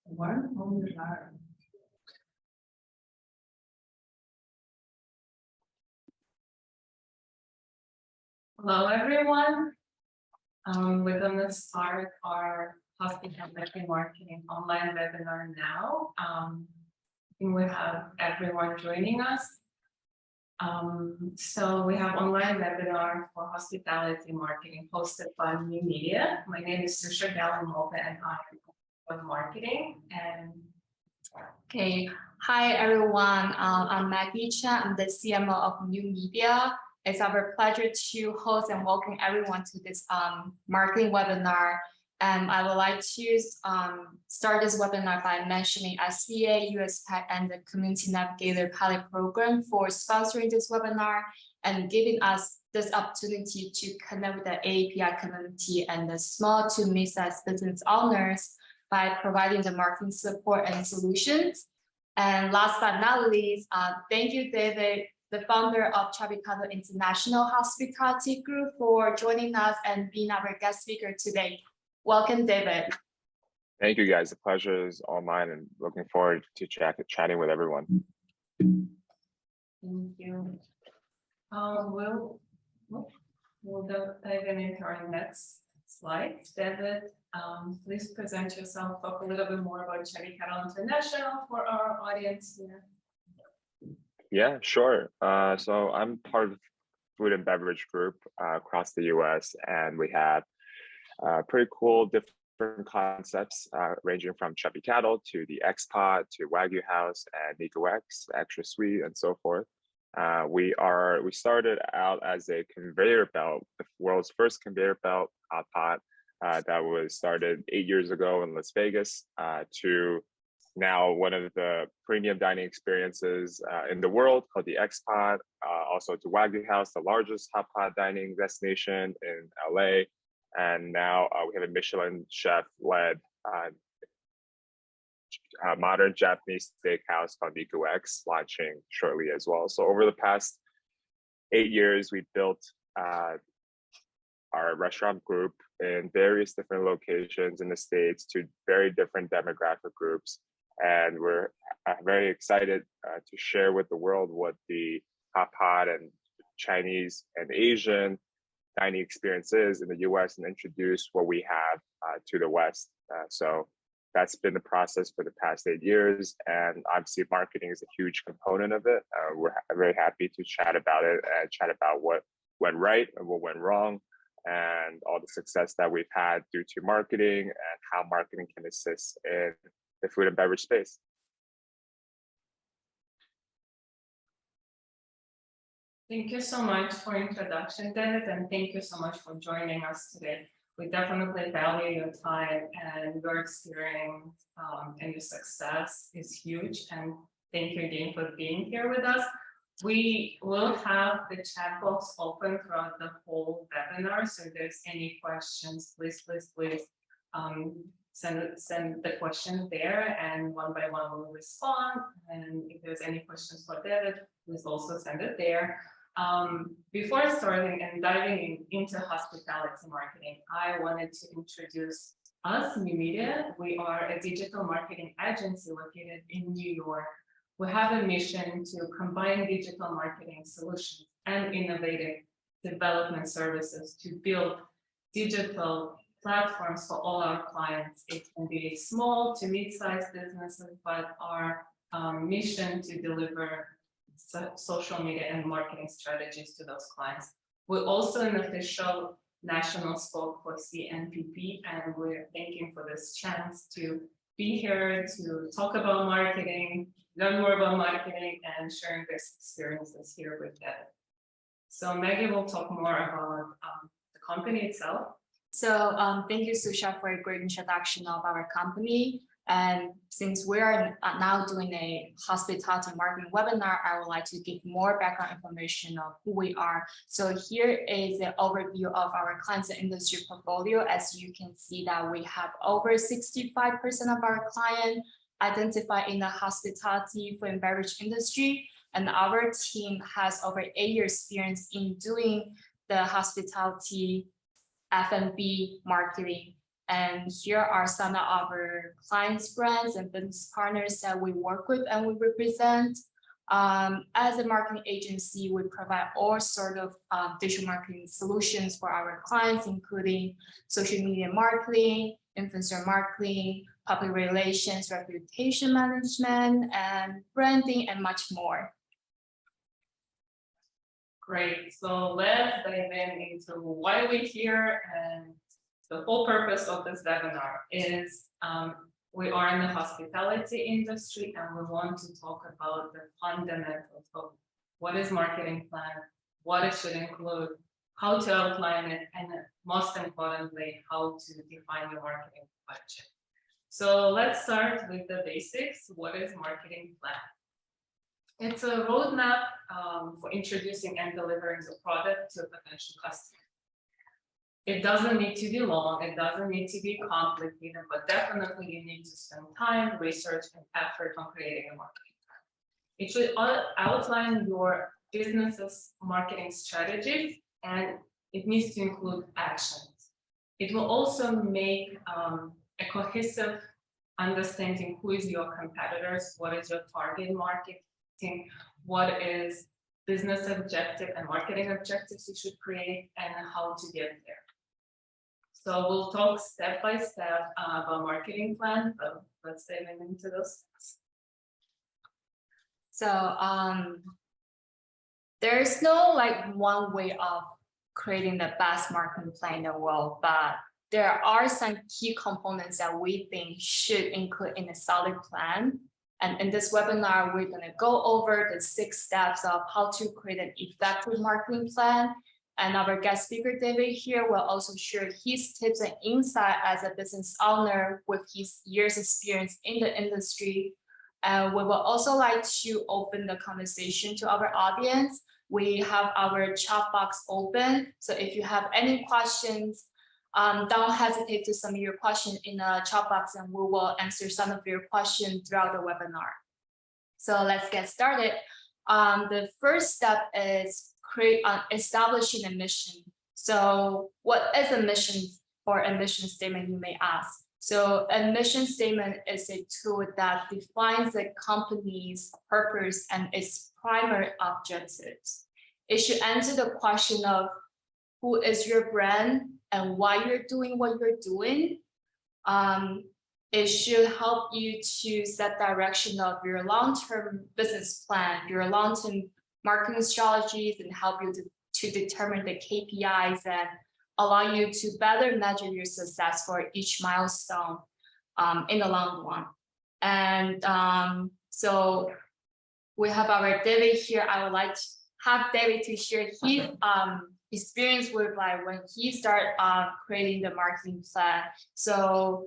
One on the line. Hello, everyone. We're going to start our hospitality marketing online webinar now. I think we have everyone joining us. So we have online webinar for hospitality marketing hosted by New Media. My name is Susha Galimova and I'm with marketing. And okay, hi everyone. I'm Maggie Chen. I'm the CMO of New Media. It's our pleasure to host and welcome everyone to this marketing webinar. I would like to start this webinar by mentioning SBA, USPAACC, and the Community Navigator pilot program for sponsoring this webinar and giving us this opportunity to connect with the API community and the small to mid-sized business owners by providing the marketing support and solutions. And last but not least, thank you, David, the founder of Chubby International Hospitality Group, for joining us and being our guest speaker today. Welcome, David. Thank you, guys. The pleasure is all mine, and looking forward to chatting with everyone. Thank you. We'll dive into our next slide. David, please present yourself. Talk a little bit more about Chubby International for our audience here. Yeah, sure. So I'm part of the food and beverage group across the US, and we have pretty cool different concepts ranging from Chubby Cattle to the X-Pod to Wagyu House and Nico X, Extra Sweet, and so forth. We started out as a conveyor belt, the world's first conveyor belt hot pot that was started 8 years ago in Las Vegas to now one of the premium dining experiences in the world called the X-Pod, also to Wagyu House, the largest hot pot dining destination in LA. And now we have a Michelin chef-led modern Japanese steakhouse called Nico X, launching shortly as well. So over the past 8 years, we built our restaurant group in various different locations in the States to very different demographic groups. And we're very excited to share with the world what the hot pot and Chinese and Asian dining experience is in the US and introduce what we have to the West. So that's been the process for the past 8 years. And obviously marketing is a huge component of it. We're very happy to chat about it and chat about what went right and what went wrong and all the success that we've had due to marketing and how marketing can assist in the food and beverage space. Thank you so much for introduction, David, and thank you so much for joining us today. We definitely value your time, and your experience and your success is huge. And thank you again for being here with us. We will have the chat box open throughout the whole webinar. So if there's any questions, please send the questions there, and one by one we'll respond. And if there's any questions for David, please also send it there. Before starting and diving into hospitality marketing, I wanted to introduce us, New Media. We are a digital marketing agency located in New York. We have a mission to combine digital marketing solutions and innovative development services to build digital platforms for all our clients. It can be small to mid-sized businesses, but our mission to deliver social media and marketing strategies to those clients. We're also an official national spoke for CNPP, and we're thanking for this chance to be here to talk about marketing, learn more about marketing, and sharing this experiences here with David. So Maggie will talk more about the company itself. So thank you, Susha, for a great introduction of our company. And since we are now doing a hospitality marketing webinar, I would like to give more background information of who we are. So here is an overview of our clients and industry portfolio. As you can see that we have over 65% of our clients identified in the hospitality, food and beverage industry. And our team has over 8 years experience in doing the hospitality F&B marketing. And here are some of our clients, brands, and business partners that we work with and we represent. As a marketing agency, we provide all sort of digital marketing solutions for our clients, including social media marketing, influencer marketing, public relations, reputation management, and branding, and much more. Great, so let's dive into why we're here, and the whole purpose of this webinar is we are in the hospitality industry and we want to talk about the fundamentals of what is marketing plan, what it should include, how to outline it, and most importantly, how to define your marketing budget. So let's start with the basics. What is marketing plan? It's a roadmap for introducing and delivering the product to a potential customer. It doesn't need to be long, it doesn't need to be complicated, but definitely you need to spend time, research, and effort on creating a marketing plan. It should outline your business's marketing strategy, and it needs to include actions. It will also make a cohesive understanding who is your competitors, what is your target market, what is business objective and marketing objectives you should create, and how to get there. So we'll talk step by step about marketing plan, but let's dive into those steps. So there's no like one way of creating the best marketing plan in the world, but there are some key components that we think should include in a solid plan. And in this webinar, we're going to go over the 6 steps of how to create an effective marketing plan. And our guest speaker, David, here will also share his tips and insight as a business owner with his years experience in the industry. And we will also like to open the conversation to our audience. We have our chat box open. So if you have any questions, don't hesitate to submit your question in the chat box and we will answer some of your questions throughout the webinar. So let's get started. The first step is establishing a mission. So what is a mission or a mission statement, you may ask? So a mission statement is a tool that defines the company's purpose and its primary objectives. It should answer the question of who is your brand and why you're doing what you're doing. It should help you to set direction of your long-term business plan, your long-term marketing strategies, and help you to determine the KPIs and allow you to better measure your success for each milestone in the long run. And so we have our David here. I would like to have David to share his experience with like when he started creating the marketing plan. So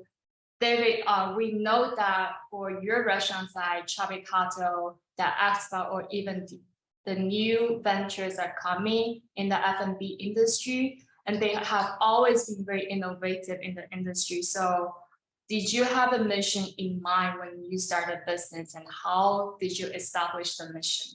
David, we know that for your restaurant side, Chubby, the Expo, or even the new ventures are coming in the F&B industry, and they have always been very innovative in the industry. So did you have a mission in mind when you started business, and how did you establish the mission?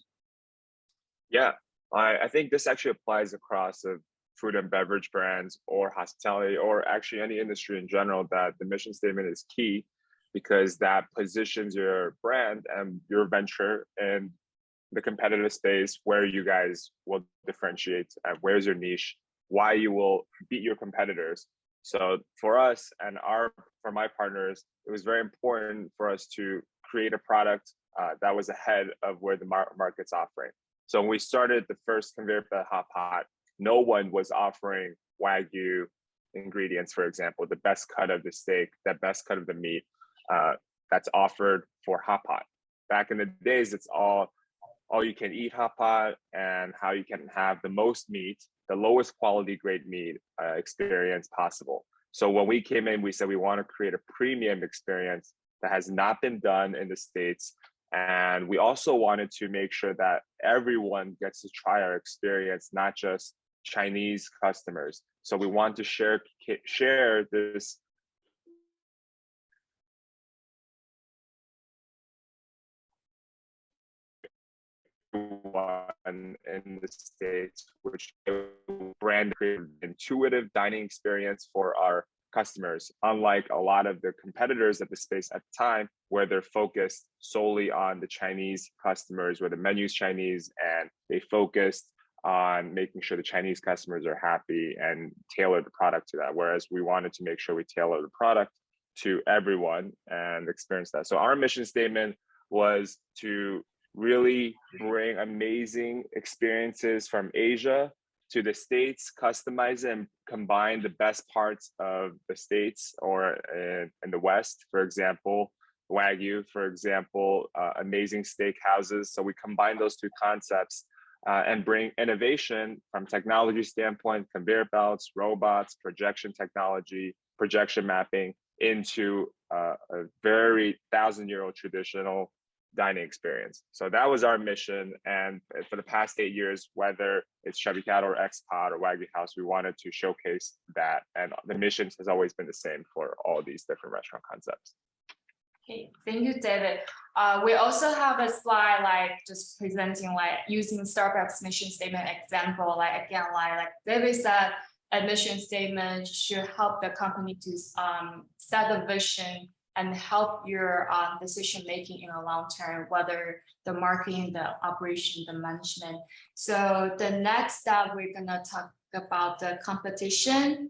Yeah, I think this actually applies across the food and beverage brands or hospitality or actually any industry in general, that the mission statement is key because that positions your brand and your venture in the competitive space where you guys will differentiate, where's your niche, why you will beat your competitors. So for us and for my partners, it was very important for us to create a product that was ahead of where the market's offering. So when we started the first conveyor belt hot pot, no one was offering Wagyu ingredients, for example, the best cut of the steak, the best cut of the meat that's offered for hot pot. Back in the days, it's all you can eat hot pot and how you can have the most meat, the lowest quality grade meat experience possible. So when we came in, we said we want to create a premium experience that has not been done in the States. And we also wanted to make sure that everyone gets to try our experience, not just Chinese customers. So we want to share this one in the States, which brand created intuitive dining experience for our customers, unlike a lot of the competitors at the space at the time, where they're focused solely on the Chinese customers, where the menu's Chinese, and they focused on making sure the Chinese customers are happy and tailor the product to that. Whereas we wanted to make sure we tailor the product to everyone and experience that. So our mission statement was to really bring amazing experiences from Asia to the States, customize and combine the best parts of the States or in the West, for example, Wagyu, for example, amazing steak houses. So we combine those two concepts and bring innovation from technology standpoint, conveyor belts, robots, projection technology, projection mapping into a very 1,000-year-old traditional dining experience. So that was our mission. And for the past 8 years, whether it's Chubby Cattle or X-Pod or Wagyu House, we wanted to showcase that. And the mission has always been the same for all these different restaurant concepts. Okay, thank you, David. We also have a slide like just presenting like using Starbucks mission statement example. Like again, like David said, a mission statement should help the company to set a vision and help your decision making in the long term, whether the marketing, the operation, the management. So the next step, we're gonna talk about the competition.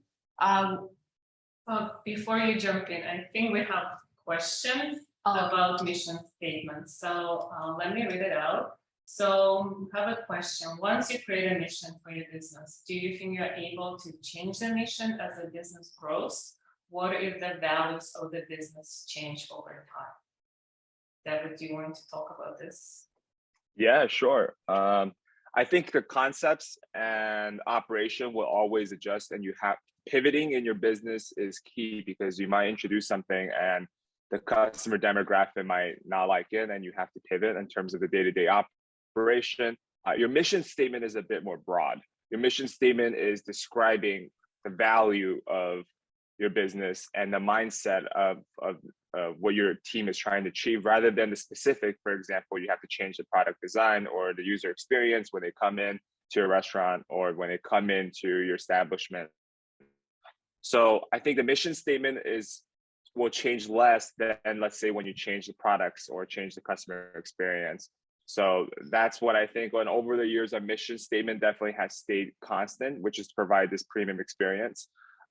Before you jump in, I think we have questions about mission statements. So let me read it out. So I have a question. Once you create a mission for your business, do you think you're able to change the mission as the business grows? What if the values of the business change over time? David, do you want to talk about this? Yeah, sure. I think the concepts and operation will always adjust, and you have pivoting in your business is key because you might introduce something and the customer demographic might not like it, and you have to pivot in terms of the day-to-day operation. Your mission statement is a bit more broad. Your mission statement is describing the value of your business and the mindset of what your team is trying to achieve, rather than the specific. For example, you have to change the product design or the user experience when they come in to a restaurant or when they come into your establishment. So I think the mission statement will change less than, let's say, when you change the products or change the customer experience. So that's what I think. And over the years, our mission statement definitely has stayed constant, which is to provide this premium experience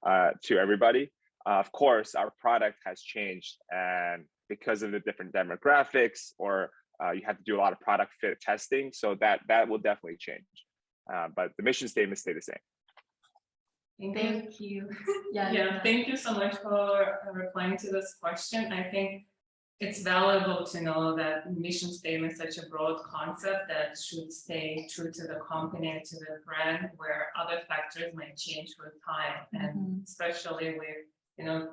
to everybody. Of course, our product has changed, and because of the different demographics, or you have to do a lot of product fit testing, so that will definitely change. But the mission statement stay the same. Thank you. Yeah, thank you so much for replying to this question. I think it's valuable to know that mission statement is such a broad concept that should stay true to the company and to the brand, where other factors might change with time. And especially with,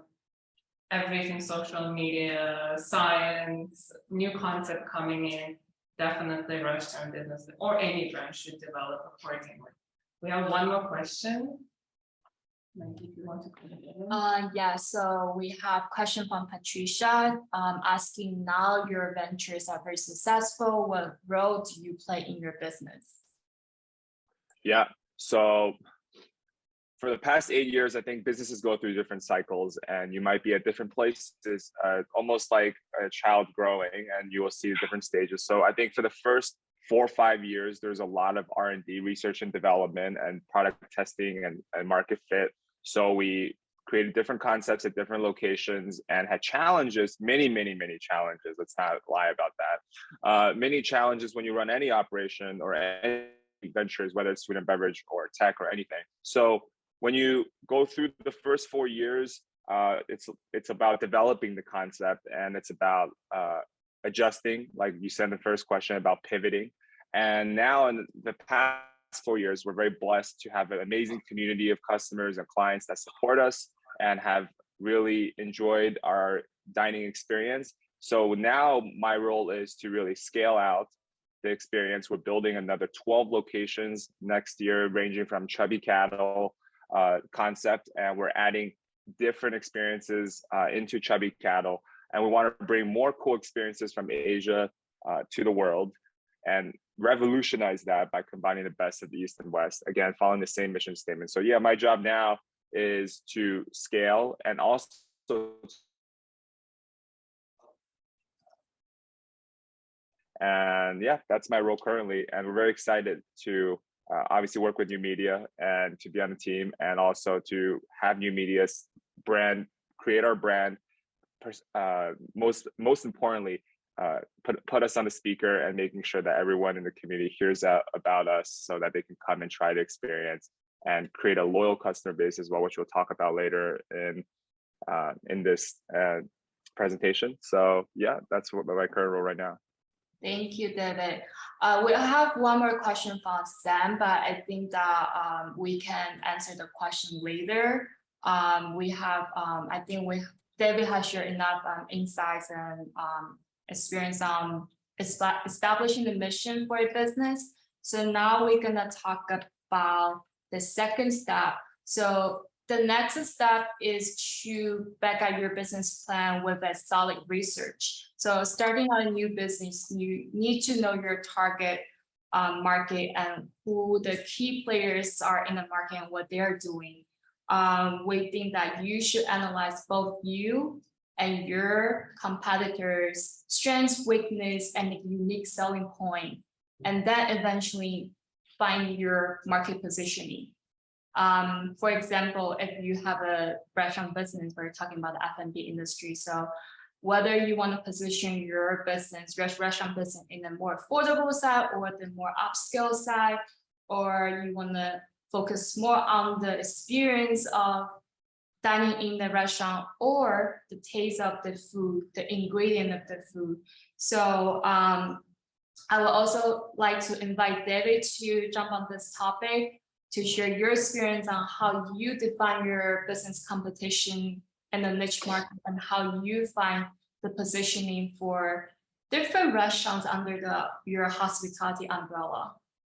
everything social media, science, new concept coming in, definitely restaurant business or any brand should develop accordingly. We have one more question. Maggie, if you want to comment. Yeah, so we have a question from Patricia asking, now your ventures are very successful. What role do you play in your business? Yeah, so for the past 8 years, I think businesses go through different cycles, and you might be at different places, almost like a child growing, and you will see different stages. So I think for the first 4 or 5 years, there's a lot of R&D, research and development, and product testing and market fit. So we created different concepts at different locations and had challenges, many challenges. Let's not lie about that. Many challenges when you run any operation or any ventures, whether it's food and beverage or tech or anything. So when you go through the first 4 years, it's about developing the concept, and it's about adjusting, like you said in the first question, about pivoting. And now in the past 4 years, we're very blessed to have an amazing community of customers and clients that support us and have really enjoyed our dining experience. So now my role is to really scale out the experience. We're building another 12 locations next year, ranging from Chubby Cattle concept, and we're adding different experiences into Chubby Cattle. And we want to bring more cool experiences from Asia to the world and revolutionize that by combining the best of the East and West, again, following the same mission statement. So yeah, my job now is to scale and also and yeah, that's my role currently, and we're very excited to obviously work with new media and to be on the team, and also to have new media's brand, create our brand, most importantly, put us on the speaker and making sure that everyone in the community hears about us so that they can come and try to experience and create a loyal customer base as well, which we'll talk about later in this presentation. So yeah, that's what my current role right now. Thank you, David. We have one more question from Sam, but I think that we can answer the question later. David has shared enough insights and experience on establishing the mission for a business. So now we're gonna talk about the second step. So the next step is to back up your business plan with a solid research. So starting on a new business, you need to know your target market and who the key players are in the market and what they're doing. We think that you should analyze both you and your competitors' strengths, weakness, and unique selling point, and then eventually find your market positioning. For example, if you have a restaurant business, we're talking about the F&B industry. So whether you want to position your business, restaurant business, in a more affordable side or the more upscale side, or you want to focus more on the experience of dining in the restaurant or the taste of the food, the ingredient of the food. So I would also like to invite David to jump on this topic to share your experience on how you define your business competition and the niche market, and how you find the positioning for different restaurants under your hospitality umbrella.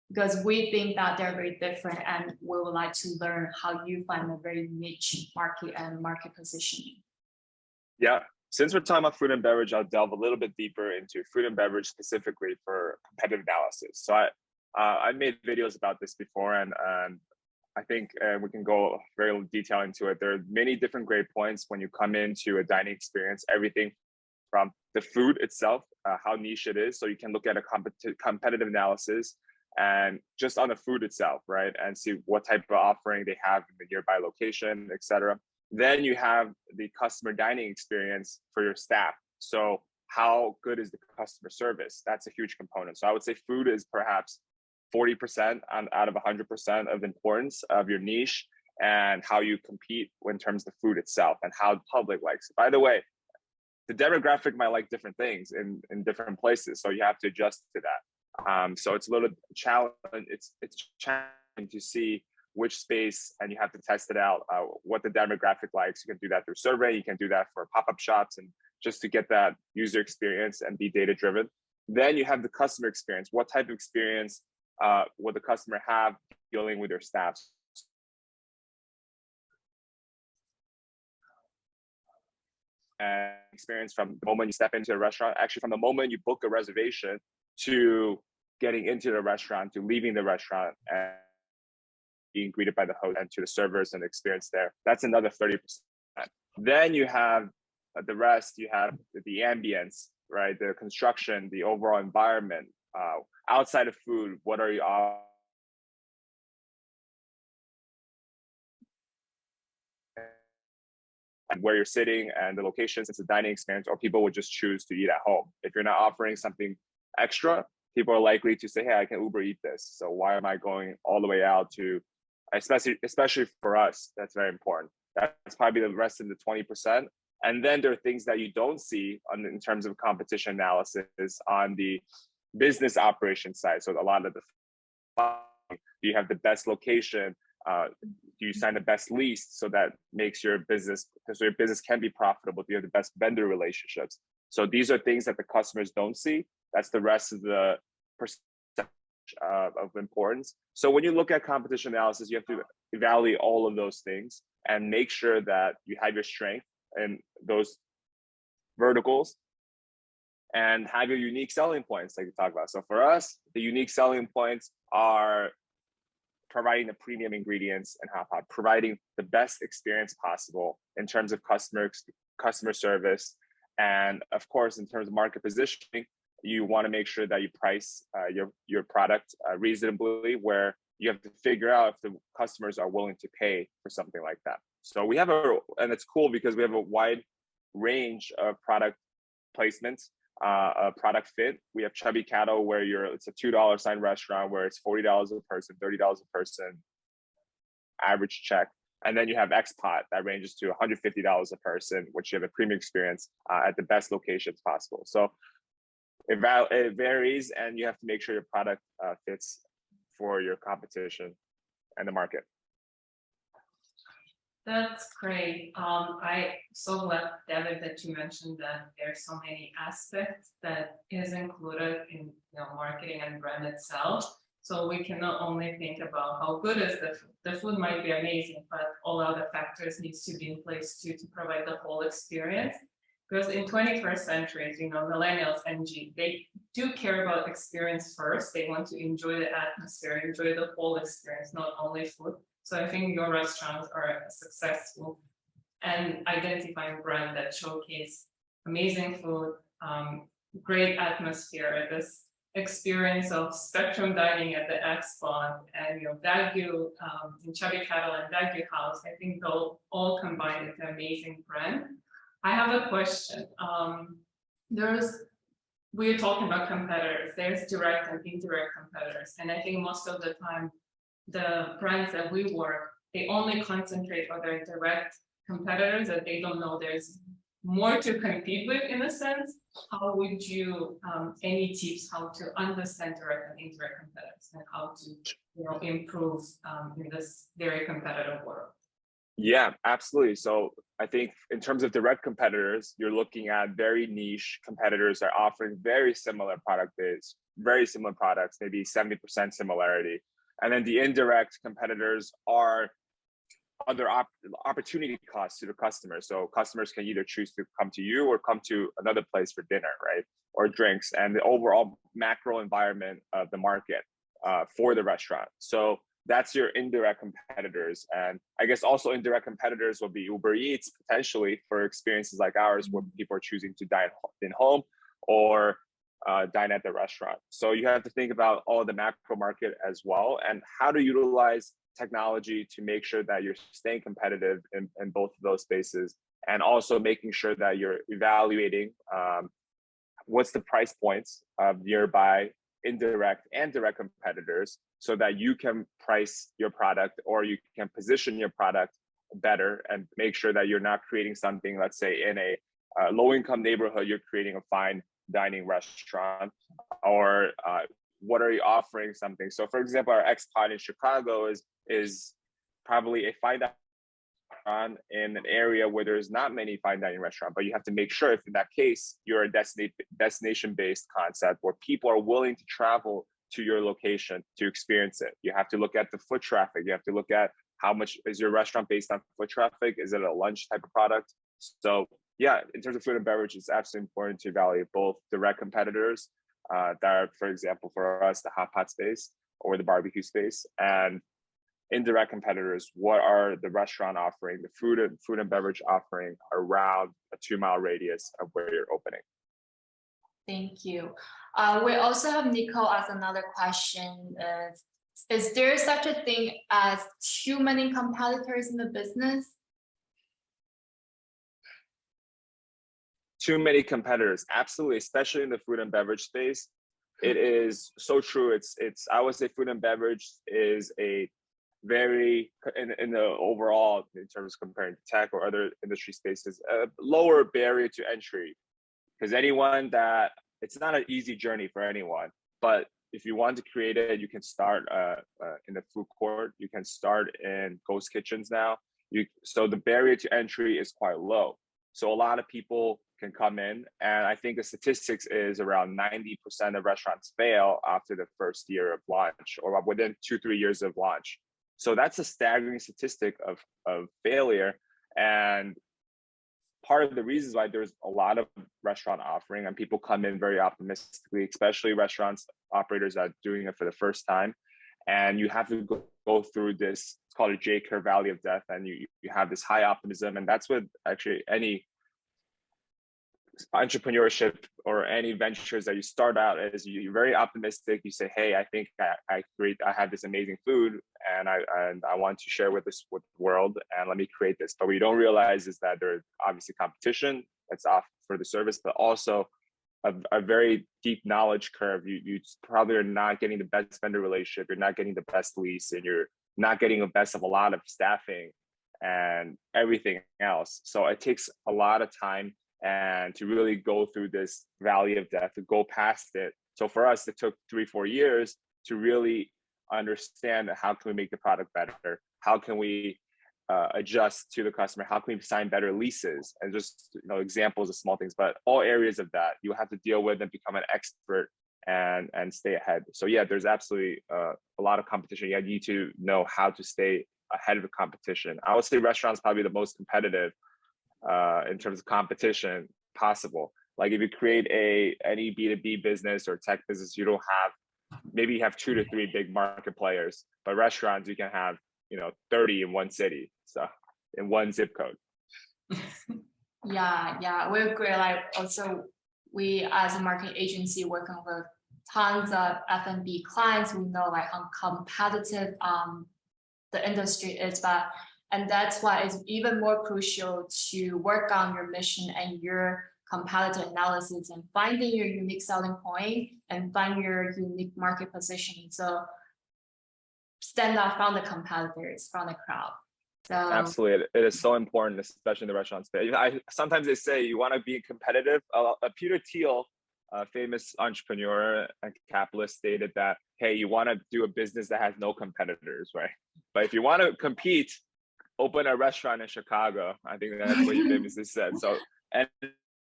Because we think that they're very different, and we would like to learn how you find a very niche market and market positioning. Yeah, since we're talking about food and beverage, I'll delve a little bit deeper into food and beverage specifically for competitive analysis. So I made videos about this before, and I think we can go very detailed into it. There are many different grade points when you come into a dining experience, everything from the food itself, how niche it is. So you can look at a competitive analysis and just on the food itself, right? And see what type of offering they have in the nearby location, etc. Then you have the customer dining experience for your staff. So how good is the customer service? That's a huge component. So I would say food is perhaps 40% out of 100% of importance of your niche, and how you compete in terms of the food itself and how the public likes it. By the way, the demographic might like different things in different places, so you have to adjust to that. So it's a little challenge. It's challenging to see which space, and you have to test it out, what the demographic likes. You can do that through survey. You can do that for pop-up shops, and just to get that user experience and be data driven. Then you have the customer experience. What type of experience will the customer have dealing with their staff? And experience from the moment you step into a restaurant, actually from the moment you book a reservation to getting into the restaurant, to leaving the restaurant and being greeted by the host and to the servers and the experience there. That's another 30%. Then you have the rest, you have the ambience, right? The construction, the overall environment, outside of food, what are you and where you're sitting and the locations, it's a dining experience, or people would just choose to eat at home. If you're not offering something extra, people are likely to say, hey, I can Uber eat this. So why am I going all the way out to, especially for us, that's very important. That's probably the rest of the 20%. And then there are things that you don't see in terms of competition analysis on the business operation side. So a lot of the, do you have the best location? Do you sign the best lease so that makes your business, so your business can be profitable? Do you have the best vendor relationships? So these are things that the customers don't see. That's the rest of the percentage of importance. So when you look at competition analysis, you have to evaluate all of those things and make sure that you have your strength in those verticals and have your unique selling points like you talk about. So for us, the unique selling points are providing the premium ingredients and hot pot, providing the best experience possible in terms of customer service. And of course, in terms of market positioning, you want to make sure that you price your product reasonably, where you have to figure out if the customers are willing to pay for something like that. So we have and it's cool because we have a wide range of product placements, product fit. We have Chubby Cattle, where it's a $2 sign restaurant where it's $40 a person, $30 a person, average check. And then you have X-Pot that ranges to $150 a person, which you have a premium experience at the best locations possible. So it varies, and you have to make sure your product fits for your competition and the market. That's great. I so glad, David, that you mentioned that there's so many aspects that is included in marketing and brand itself. So we can not only think about how good is the food might be amazing, but all other factors needs to be in place to provide the whole experience. Because in 21st century, millennials and G, they do care about experience first. They want to enjoy the atmosphere, enjoy the whole experience, not only food. So I think your restaurants are successful and identifying brand that showcase amazing food, great atmosphere, this experience of spectrum dining at the X-Pot, and Wagyu in Chubby Cattle and Wagyu House. I think they'll all combine into an amazing brand. I have a question. We're talking about competitors. There's direct and indirect competitors, and I think most of the time, the brands that we work, they only concentrate on their direct competitors, that they don't know there's more to compete with, in a sense. How would you, any tips how to understand direct and indirect competitors, and how to improve in this very competitive world? Yeah, absolutely. So I think in terms of direct competitors, you're looking at very niche competitors that are offering very similar product base, very similar products, maybe 70% similarity. And then the indirect competitors are other opportunity costs to the customer. So customers can either choose to come to you or come to another place for dinner, right? Or drinks, and the overall macro environment of the market for the restaurant. So that's your indirect competitors. And I guess also indirect competitors will be Uber Eats, potentially, for experiences like ours, where people are choosing to dine in home or dine at the restaurant. So you have to think about all the macro market as well, and how to utilize technology to make sure that you're staying competitive in both of those spaces, and also making sure that you're evaluating what's the price points of nearby indirect and direct competitors, so that you can price your product, or you can position your product better and make sure that you're not creating something, let's say in a low-income neighborhood, you're creating a fine dining restaurant, or what are you offering something. So for example, our X-Pot in Chicago is probably a fine dining restaurant in an area where there's not many fine dining restaurants, but you have to make sure, if in that case, you're a destination-based concept where people are willing to travel to your location to experience it. You have to look at the foot traffic. You have to look at how much is your restaurant based on foot traffic? Is it a lunch type of product? So yeah, in terms of food and beverage, it's absolutely important to evaluate both direct competitors that are, for example, for us, the hot pot space or the barbecue space, and indirect competitors. What are the restaurant offering, the food and beverage offering around a 2-mile radius of where you're opening? Thank you. We also have Nicole ask another question. Is there such a thing as too many competitors in the business? Too many competitors, absolutely, especially in the food and beverage space. It is so true. I would say food and beverage is a very, in the overall, in terms of comparing to tech or other industry spaces, a lower barrier to entry, because it's not an easy journey for anyone. But if you want to create it, you can start in the food court. You can start in ghost kitchens now. So the barrier to entry is quite low. So a lot of people can come in, and I think the statistics is around 90% of restaurants fail after the first year of launch, or within 2-3 years of launch. So that's a staggering statistic of failure. And part of the reasons why there's a lot of restaurant offering, and people come in very optimistically, especially restaurants, operators that are doing it for the first time. And you have to go go through this, it's called a J curve, valley of death, and you have this high optimism, and that's what actually any entrepreneurship or any ventures that you start out as, you're very optimistic. You say, hey, I think I have this amazing food, and I want to share with the world, and let me create this. But what you don't realize is that there's obviously competition that's off for the service, but also a very deep knowledge curve. You probably are not getting the best vendor relationship, you're not getting the best lease, and you're not getting the best of a lot of staffing and everything else. So it takes a lot of time and to really go through this valley of death, to go past it. So for us, it took 3-4 years to really understand how can we make the product better, how can we adjust to the customer, how can we sign better leases, and just examples of small things. But all areas of that you have to deal with and become an expert and stay ahead. So yeah, there's absolutely a lot of competition. You need to know how to stay ahead of the competition. I would say restaurants probably the most competitive in terms of competition possible. Like if you create any B2B business or tech business, you don't have, maybe you have 2 to 3 big market players, but restaurants, you can have 30 in one city, so in one zip code. Yeah, we agree. Like also, we as a marketing agency working with tons of F&B clients, we know like how competitive the industry is, and that's why it's even more crucial to work on your mission and your competitive analysis and finding your unique selling point and find your unique market positioning. So stand out from the competitors, from the crowd. So absolutely, it is so important, especially in the restaurant space. Sometimes they say you want to be competitive. Peter Thiel, a famous entrepreneur and capitalist, stated that, hey, you want to do a business that has no competitors, right? But if you want to compete, open a restaurant in Chicago. I think that's what you famously said. So, and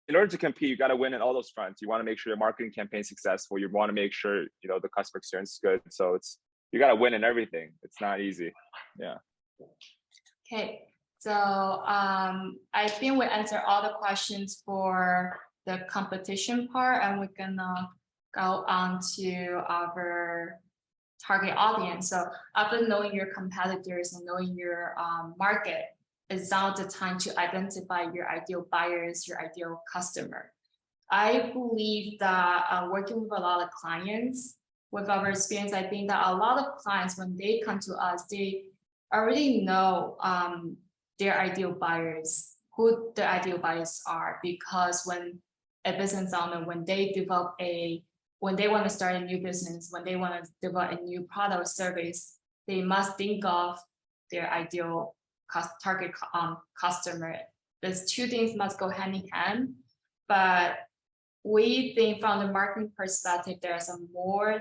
in order to compete, you got to win in all those fronts. You want to make sure your marketing campaign is successful. You want to make sure the customer experience is good. So you got to win in everything. It's not easy. Yeah. Okay. So I think we answered all the questions for the competition part, and we're gonna go on to our target audience. So after knowing your competitors and knowing your market, is now the time to identify your ideal buyers, your ideal customer. I believe that working with a lot of clients, with our experience, I think that a lot of clients, when they come to us, they already know their ideal buyers, who the ideal buyers are, because when a business owner, when they want to start a new business, when they want to develop a new product or service, they must think of their ideal target customer. These two things must go hand in hand. But we think from the marketing perspective, there are some more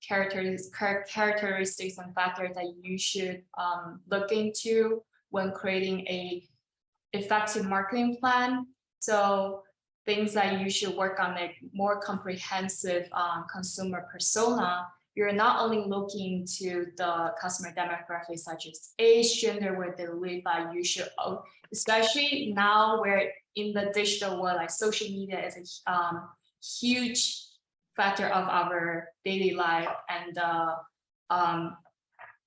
characteristics and factors that you should look into when creating a effective marketing plan. So things that you should work on, like more comprehensive consumer persona. You're not only looking to the customer demographics such as age, gender, where they live, but you should, especially now we're in the digital world, like social media is a huge factor of our daily life and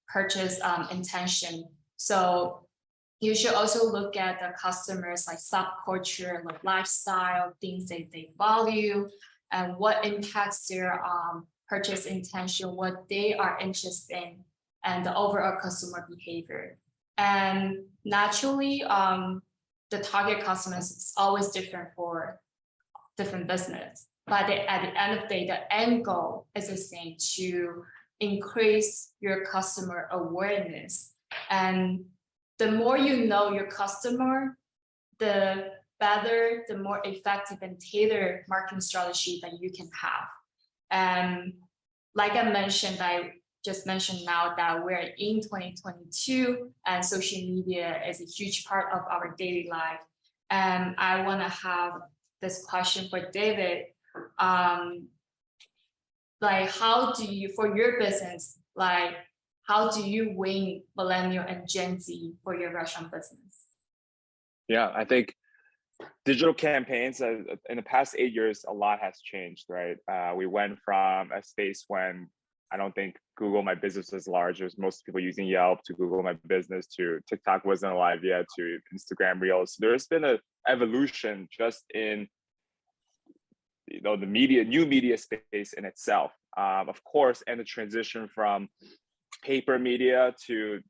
purchase intention. So you should also look at the customers like subculture, like lifestyle, things that they value, and what impacts their purchase intention, what they are interested in, and the overall consumer behavior. And naturally, the target customers is always different for different business. But at the end of the day, the end goal is the same, to increase your customer awareness. And the more you know your customer, the better, the more effective and tailored marketing strategy that you can have. And like I mentioned, I just mentioned now that we're in 2022 and social media is a huge part of our daily life. And I want to have this question for David. Like, how do you, for your business, like, how do you win millennial and Gen Z for your restaurant business? Yeah, I think digital campaigns in the past 8 years, a lot has changed, right? We went from a space when I don't think Google My Business was large. There's most people using Yelp to Google My Business, to TikTok wasn't alive yet, to Instagram Reels. There's been an evolution just in the new media space in itself, of course, and the transition from paper media to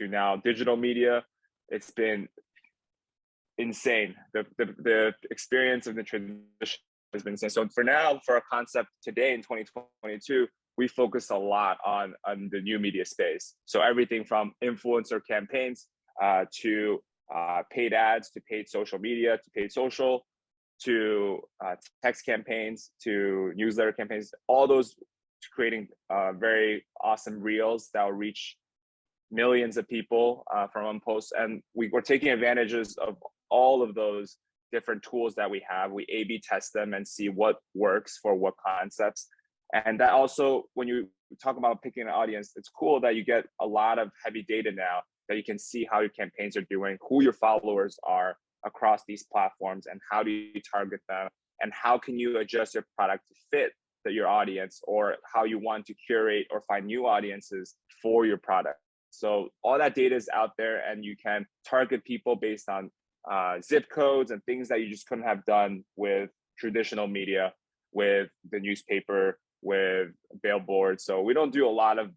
now digital media. It's been insane. The experience of the transition has been insane. So for now, for our concept today in 2022, we focus a lot on the new media space. So everything from influencer campaigns to paid ads, to paid social media, to paid social, to text campaigns, to newsletter campaigns, all those creating very awesome reels that will reach millions of people from one post. And we're taking advantages of all of those different tools that we have. We A/B test them and see what works for what concepts. And that also, when you talk about picking an audience, it's cool that you get a lot of heavy data now that you can see how your campaigns are doing, who your followers are across these platforms, and how do you target them, and how can you adjust your product to fit your audience, or how you want to curate or find new audiences for your product. So all that data is out there, and you can target people based on zip codes and things that you just couldn't have done with traditional media, with the newspaper, with billboards. So we don't do a lot of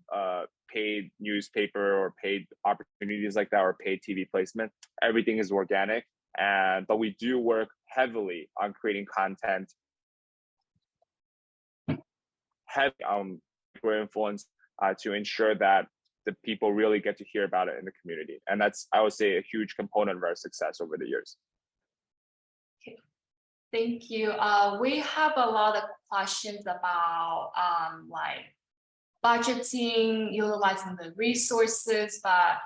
paid newspaper or paid opportunities like that, or paid TV placement. Everything is organic, but we do work heavily on creating content, heavy influence to ensure that the people really get to hear about it in the community. And that's, I would say, a huge component of our success over the years. Okay. Thank you. We have a lot of questions about like budgeting, utilizing the resources, but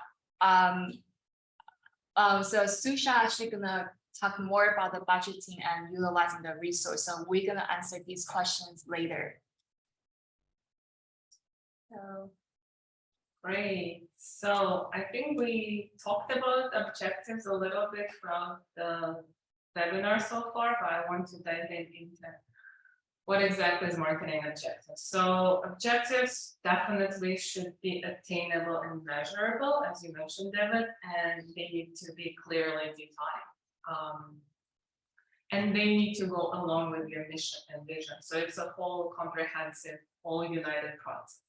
so Susha actually gonna talk more about the budgeting and utilizing the resource. So we're gonna answer these questions later. So. Great. So I think we talked about objectives a little bit from the webinar so far, but I want to dive into what exactly is marketing objectives. So objectives definitely should be attainable and measurable, as you mentioned, David, and they need to be clearly defined. And they need to go along with your mission and vision. So it's a whole comprehensive, whole united process.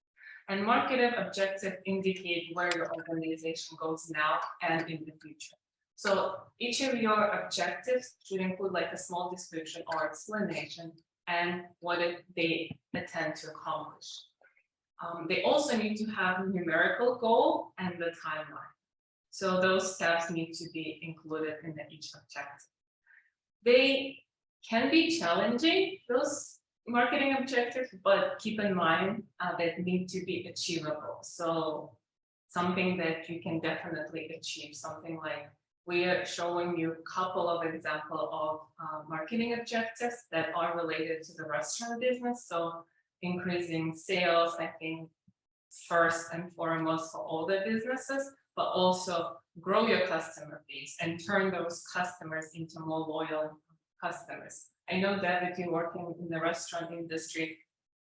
And marketing objectives indicate where your organization goes now and in the future. So each of your objectives should include like a small description or explanation and what they intend to accomplish. They also need to have a numerical goal and the timeline. So those steps need to be included in each objective. They can be challenging, those marketing objectives, but keep in mind that need to be achievable. So something that you can definitely achieve, something like we are showing you a couple of examples of marketing objectives that are related to the restaurant business. So increasing sales, I think, first and foremost for all the businesses, but also grow your customer base and turn those customers into more loyal customers. I know that if you're working in the restaurant industry,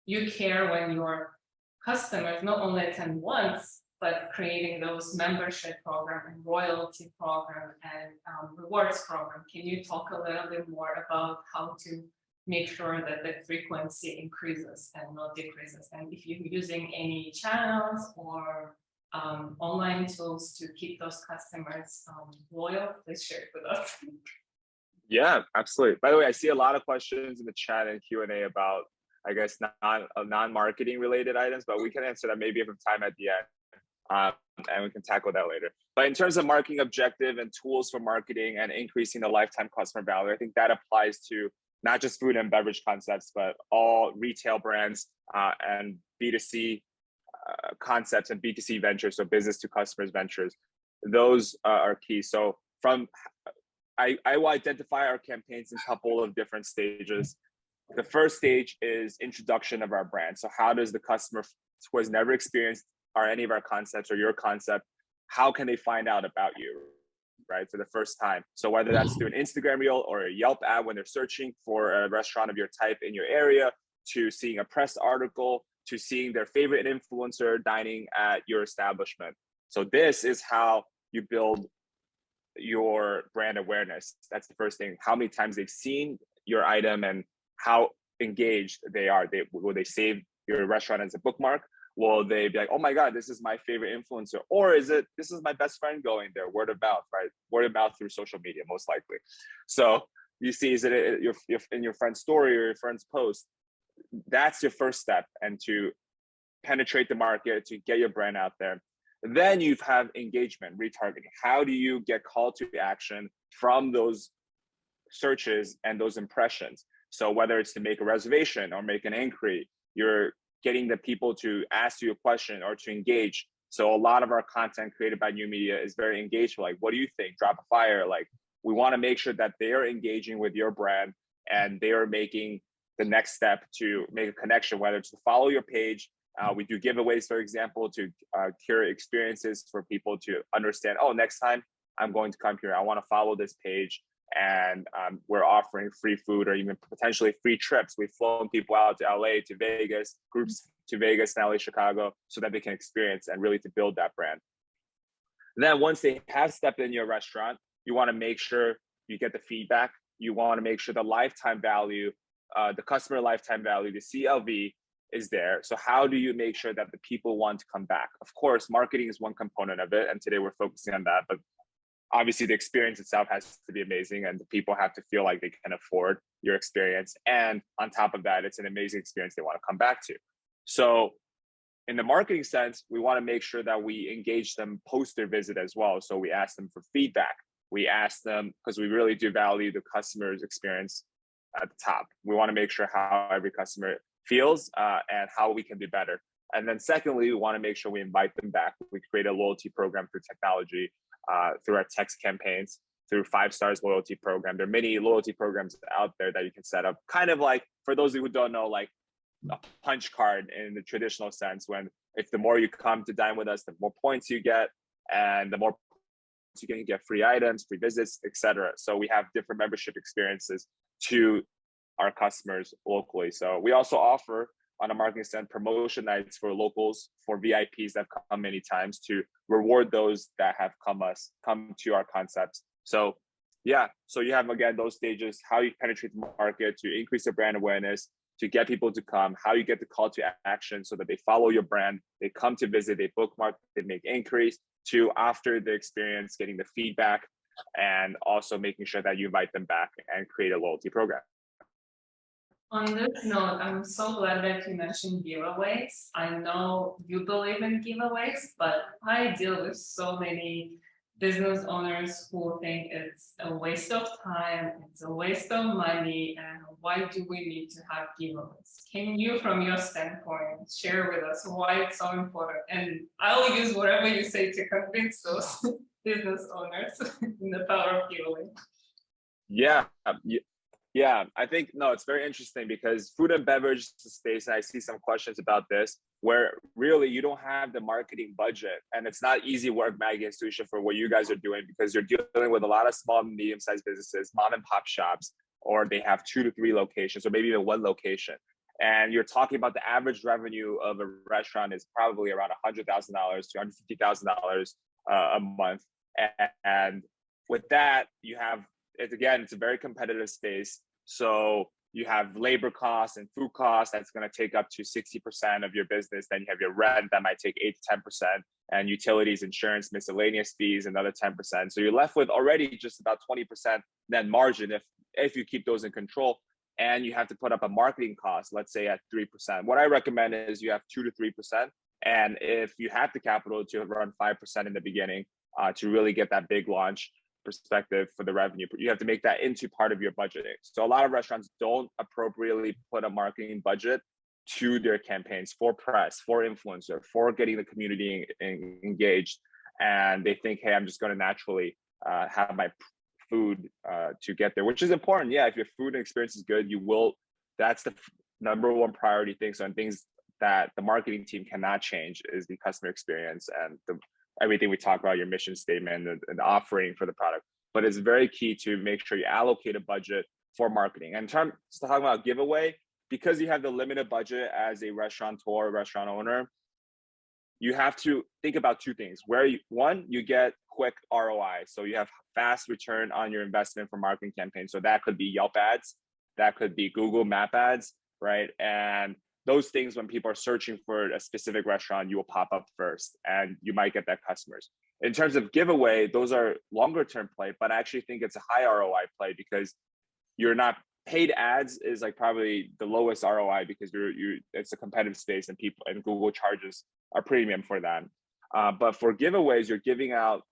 you care when your customers not only attend once, but creating those membership program and royalty program and rewards program. Can you talk a little bit more about how to make sure that the frequency increases and not decreases? And if you're using any channels or online tools to keep those customers loyal, please share it with us. Yeah, absolutely. By the way, I see a lot of questions in the chat and Q&A about, I guess, non-marketing related items, but we can answer that maybe if we have time at the end, and we can tackle that later. But in terms of marketing objective and tools for marketing and increasing the lifetime customer value, I think that applies to not just food and beverage concepts, but all retail brands and B2C concepts and B2C ventures, so business to customers ventures. Those are key. So I will identify our campaigns in a couple of different stages. The first stage is introduction of our brand. So how does the customer who has never experienced any of our concepts or your concept, how can they find out about you, right, for the first time? So whether that's through an Instagram reel or a Yelp ad when they're searching for a restaurant of your type in your area, to seeing a press article, to seeing their favorite influencer dining at your establishment. So this is how you build your brand awareness. That's the first thing. How many times they've seen your item and how engaged they are. Will they save your restaurant as a bookmark? Will they be like, oh my God, this is my favorite influencer? Or is it, this is my best friend going there, word of mouth, right? Word of mouth through social media, most likely. So you see, is it in your friend's story or your friend's post? That's your first step, and to penetrate the market, to get your brand out there. Then you have engagement, retargeting. How do you get call to action from those searches and those impressions? So whether it's to make a reservation or make an inquiry, you're getting the people to ask you a question or to engage. So a lot of our content created by New Media is very engaged. Like, what do you think? Drop a fire. Like, we want to make sure that they are engaging with your brand and they are making the next step to make a connection, whether it's to follow your page. We do giveaways, for example, to curate experiences for people to understand, oh, next time I'm going to come here, I want to follow this page. And we're offering free food or even potentially free trips. We've flown people out to LA, to Vegas, groups to Vegas, and LA, Chicago, so that they can experience and really to build that brand. And then once they have stepped in your restaurant, you want to make sure you get the feedback. You want to make sure the lifetime value, the customer lifetime value, the CLV is there. So how do you make sure that the people want to come back? Of course, marketing is one component of it, and today we're focusing on that, but obviously the experience itself has to be amazing, and the people have to feel like they can afford your experience. And on top of that, it's an amazing experience they want to come back to. So in the marketing sense, we want to make sure that we engage them post their visit as well. So we ask them for feedback. We ask them, because we really do value the customer's experience at the top. We want to make sure how every customer feels and how we can do better. And then secondly, we want to make sure we invite them back. We create a loyalty program through technology, through our text campaigns, through 5 Stars loyalty program. There are many loyalty programs out there that you can set up, kind of like, for those who don't know, like a punch card in the traditional sense, when if the more you come to dine with us, the more points you get, and the more you can get free items, free visits, etc. So we have different membership experiences to our customers locally. So we also offer on a marketing stand promotion nights for locals, for VIPs that come many times, to reward those that have come to our concepts. So yeah, so you have, again, those stages, how you penetrate the market to increase your brand awareness, to get people to come, how you get the call to action so that they follow your brand, they come to visit, they bookmark, they make inquiries, to after the experience, getting the feedback, and also making sure that you invite them back and create a loyalty program. On this note, I'm so glad that you mentioned giveaways. I know you believe in giveaways, but I deal with so many business owners who think it's a waste of time, it's a waste of money, and why do we need to have giveaways? Can you, from your standpoint, share with us why it's so important? And I'll use whatever you say to convince those business owners in the power of giveaway. Yeah, I think, no, it's very interesting because food and beverage space, and I see some questions about this, where really you don't have the marketing budget, and it's not easy work, Maggie and Susha, for what you guys are doing, because you're dealing with a lot of small and medium-sized businesses, mom and pop shops, or they have 2 to 3 locations, or maybe even 1 location. And you're talking about the average revenue of a restaurant is probably around $100,000 to $150,000 a month. And with that, you have, it's a very competitive space. So you have labor costs and food costs that's going to take up to 60% of your business. Then you have your rent that might take 8 to 10%, and utilities, insurance, miscellaneous fees, another 10%. So you're left with already just about 20% net margin if you keep those in control. And you have to put up a marketing cost, let's say at 3%. What I recommend is you have 2 to 3%. And if you have the capital to run 5% in the beginning to really get that big launch perspective for the revenue, you have to make that into part of your budgeting. So a lot of restaurants don't appropriately put a marketing budget to their campaigns for press, for influencer, for getting the community engaged. And they think, hey, I'm just going to naturally have my food to get there, which is important. Yeah, if your food experience is good, that's the number 1 priority thing. So, and things that the marketing team cannot change is the customer experience and everything we talk about, your mission statement and the offering for the product. But it's very key to make sure you allocate a budget for marketing. And in terms of talking about giveaway, because you have the limited budget as a restaurateur, restaurant owner, you have to think about two things. One, you get quick ROI. So you have fast return on your investment for marketing campaigns. So that could be Yelp ads, that could be Google Map ads, right? And those things, when people are searching for a specific restaurant, you will pop up first and you might get that customers. In terms of giveaway, those are longer term play, but I actually think it's a high ROI play because you're not paid ads is like probably the lowest ROI because it's a competitive space and people and Google charges a premium for that. But for giveaways, you're giving out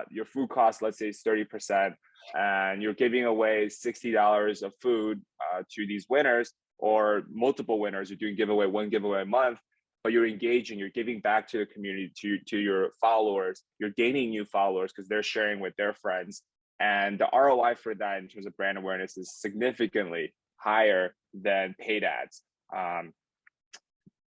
your food cost, let's say is 30%, and you're giving away $60 of food to these winners or multiple winners. You're doing one giveaway a month, but you're engaging, you're giving back to the community, to your followers. You're gaining new followers because they're sharing with their friends. And the ROI for that in terms of brand awareness is significantly higher than paid ads.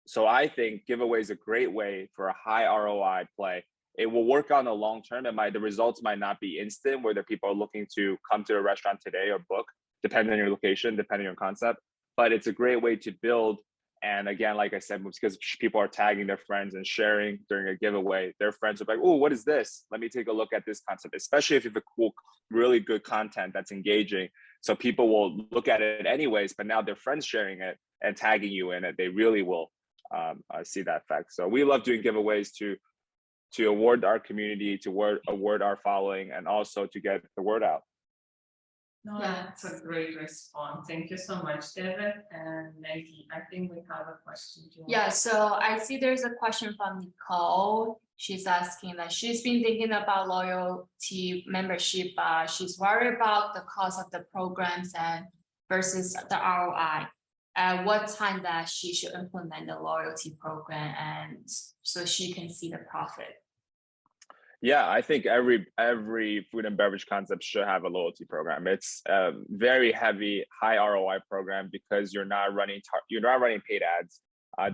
So I think giveaway is a great way for a high ROI play. It will work on the long term. The results might not be instant, whether people are looking to come to a restaurant today or book, depending on your location, depending on concept. But it's a great way to build. And again, like I said, because people are tagging their friends and sharing during a giveaway, their friends are like, oh, what is this? Let me take a look at this concept, especially if you have a cool, really good content that's engaging. So people will look at it anyways, but now their friends sharing it and tagging you in it, they really will see that effect. So we love doing giveaways to award our community, to award our following, and also to get the word out. No, that's a great response. Thank you so much, David and Maggie. I think we have a question too. Yeah, so I see there's a question from Nicole. She's asking that she's been thinking about loyalty membership. She's worried about the cost of the programs and versus the ROI. At what time that she should implement the loyalty program and so she can see the profit? Yeah, I think every food and beverage concept should have a loyalty program. It's a very heavy, high ROI program because you're not running paid ads.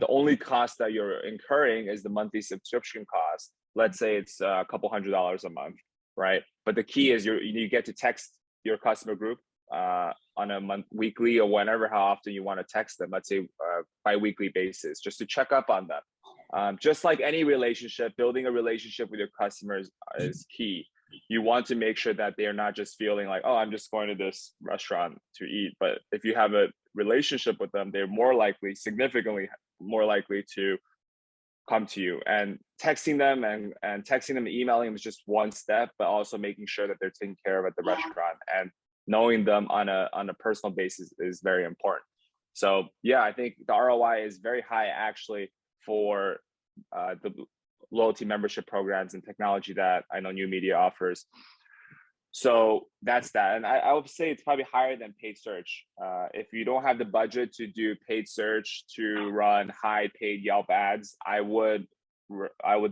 The only cost that you're incurring is the monthly subscription cost. Let's say it's a couple $100s a month, right? But the key is you get to text your customer group on a weekly or whenever, how often you want to text them. Let's say bi-weekly basis, just to check up on them. Just like any relationship, building a relationship with your customers is key. You want to make sure that they are not just feeling like, oh, I'm just going to this restaurant to eat. But if you have a relationship with them, they're significantly more likely to come to you. And texting them and emailing them is just one step, but also making sure that they're taken care of at the restaurant and knowing them on a personal basis is very important. So yeah, I think the ROI is very high actually for the loyalty membership programs and technology that I know New Media offers. So that's that. And I would say it's probably higher than paid search. If you don't have the budget to do paid search to run high paid Yelp ads, I would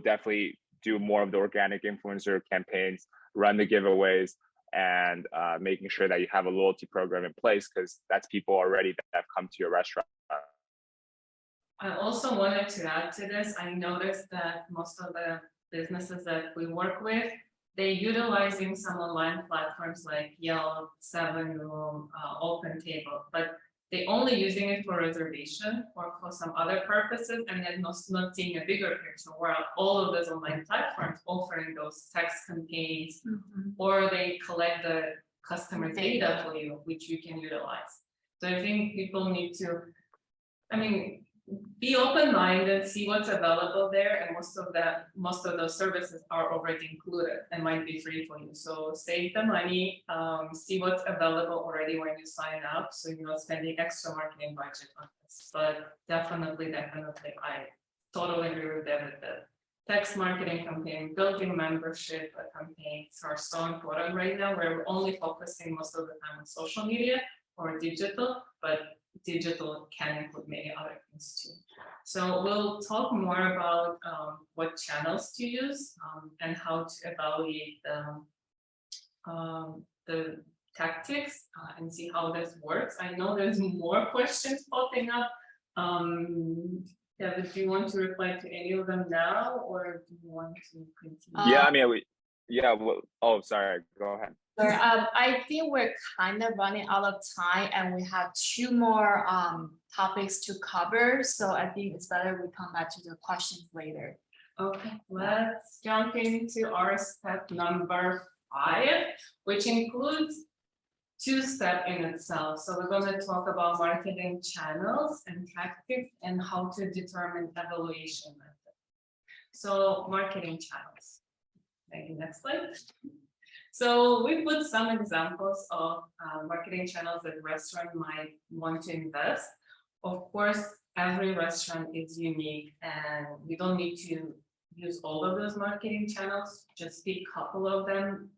definitely do more of the organic influencer campaigns, run the giveaways, and making sure that you have a loyalty program in place because that's people already that have come to your restaurant. I also wanted to add to this. I noticed that most of the businesses that we work with, they're utilizing some online platforms like Yelp, 7room, OpenTable, but they're only using it for reservation or for some other purposes, and then not seeing a bigger picture where all of those online platforms offering those text campaigns, or they collect the customer data for you, which you can utilize. So I think people need to, be open-minded, see what's available there, and most of those services are already included and might be free for you. So save the money, see what's available already when you sign up, so you're not spending extra marketing budget on this. But definitely, I totally agree with David that text marketing campaign, building membership campaigns are so important right now. We're only focusing most of the time on social media or digital, but digital can include many other things too. So we'll talk more about what channels to use and how to evaluate the tactics and see how this works. I know there's more questions popping up. David, do you want to reply to any of them now, or do you want to continue? Yeah, oh, sorry, go ahead. Sure. I think we're kind of running out of time and we have two more topics to cover. So I think it's better we come back to the questions later. Okay, let's jump into our step number 5, which includes 2 steps in itself. So we're going to talk about marketing channels and tactics and how to determine evaluation method. So marketing channels. Maggie, next slide. So we put some examples of marketing channels that restaurant might want to invest. Of course, every restaurant is unique and we don't need to use all of those marketing channels, just pick a couple of them,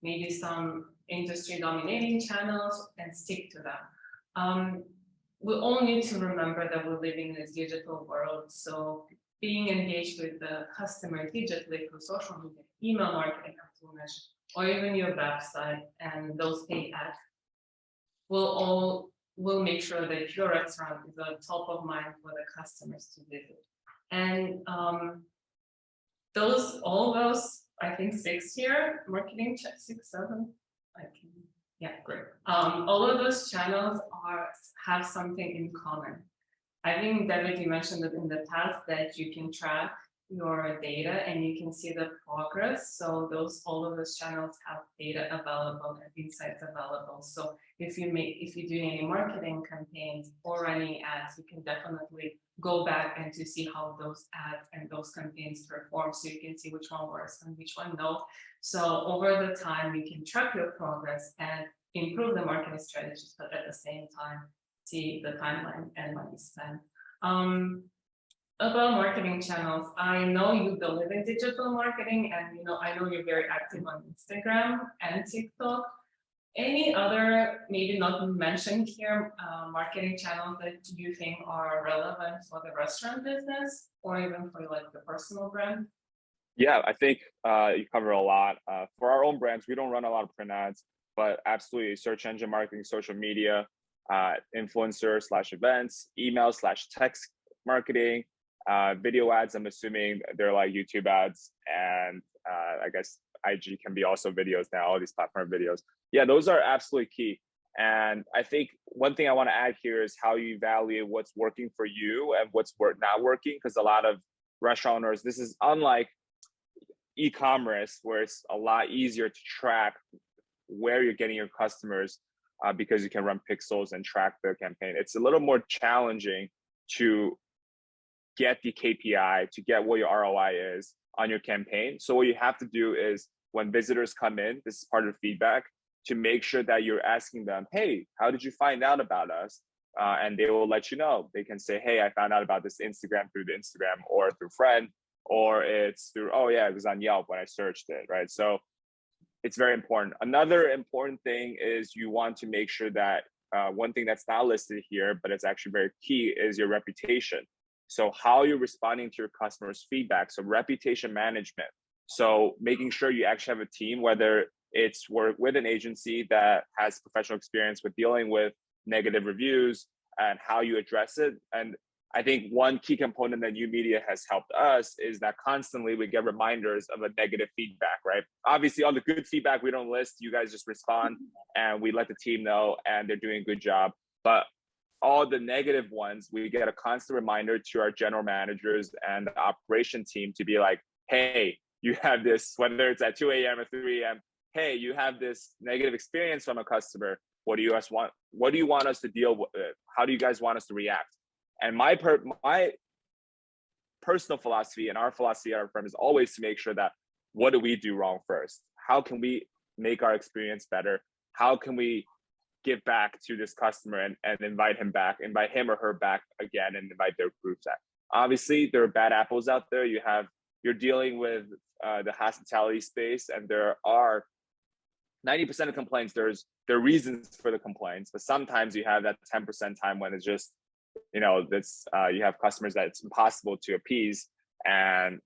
maybe some industry dominating channels and stick to them. We all need to remember that we're living in a digital world. So being engaged with the customer digitally through social media, email marketing, or even your website and those paid ads will make sure that your restaurant is on top of mind for the customers to visit. And all those, I think 6 here, marketing 6, 7, yeah, great. All of those channels have something in common. I think, David, you mentioned it in the past that you can track your data and you can see the progress. So all of those channels have data available and insights available. So if you do any marketing campaigns or running ads, you can definitely go back and to see how those ads and those campaigns perform. So you can see which one works and which one no. So over the time, you can track your progress and improve the marketing strategies, but at the same time, see the timeline and money spent. About marketing channels, I know you believe in digital marketing, and I know you're very active on Instagram and TikTok. Any other, maybe not mentioned here, marketing channels that you think are relevant for the restaurant business or even for like the personal brand? Yeah, I think you cover a lot. For our own brands, we don't run a lot of print ads, but absolutely search engine marketing, social media, influencer/events, email/text marketing, video ads. I'm assuming they're like YouTube ads, and I guess IG can be also videos now, all these platform videos. Yeah, those are absolutely key. And I think one thing I want to add here is how you evaluate what's working for you and what's not working, because a lot of restaurant owners, this is unlike e-commerce where it's a lot easier to track where you're getting your customers because you can run pixels and track the campaign. It's a little more challenging to get the KPI, to get what your ROI is on your campaign. So what you have to do is when visitors come in, this is part of the feedback, to make sure that you're asking them, hey, how did you find out about us? And they will let you know. They can say, hey, I found out about this Instagram through the Instagram or through friend, or it's through, oh yeah, it was on Yelp when I searched it, right? So it's very important. Another important thing is you want to make sure that one thing that's not listed here, but it's actually very key, is your reputation. So how you're responding to your customers' feedback. So reputation management. So making sure you actually have a team, whether it's work with an agency that has professional experience with dealing with negative reviews and how you address it. And I think one key component that New Media has helped us is that constantly we get reminders of a negative feedback, right? Obviously, all the good feedback we don't list, you guys just respond and we let the team know and they're doing a good job. But all the negative ones, we get a constant reminder to our general managers and the operation team to be like, hey, you have this, whether it's at 2 a.m. or 3 a.m., hey, you have this negative experience from a customer. What do you guys want? What do you want us to deal with? How do you guys want us to react? And my personal philosophy and our philosophy at our firm is always to make sure that what do we do wrong first? How can we make our experience better? How can we give back to this customer and invite him or her back again, and invite their groups back? Obviously, there are bad apples out there. You're dealing with the hospitality space, and there are 90% of complaints. There are reasons for the complaints, but sometimes you have that 10% time when it's just, you have customers that it's impossible to appease, and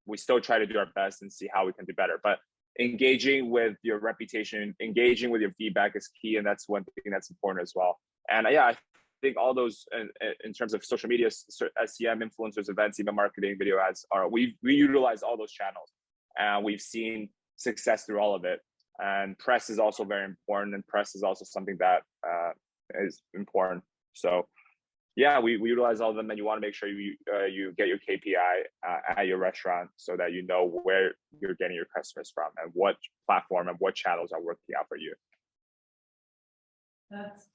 we still try to do our best and see how we can do better. But engaging with your reputation, engaging with your feedback is key, and that's one thing that's important as well. And I think all those in terms of social media, SEM, influencers, events, email marketing, video ads we utilize all those channels, and we've seen success through all of it. And press is also very important, and press is also something that is important. So yeah, we utilize all of them, and you want to make sure you get your KPI at your restaurant so that you know where you're getting your customers from and what platform and what channels are working out for you. That's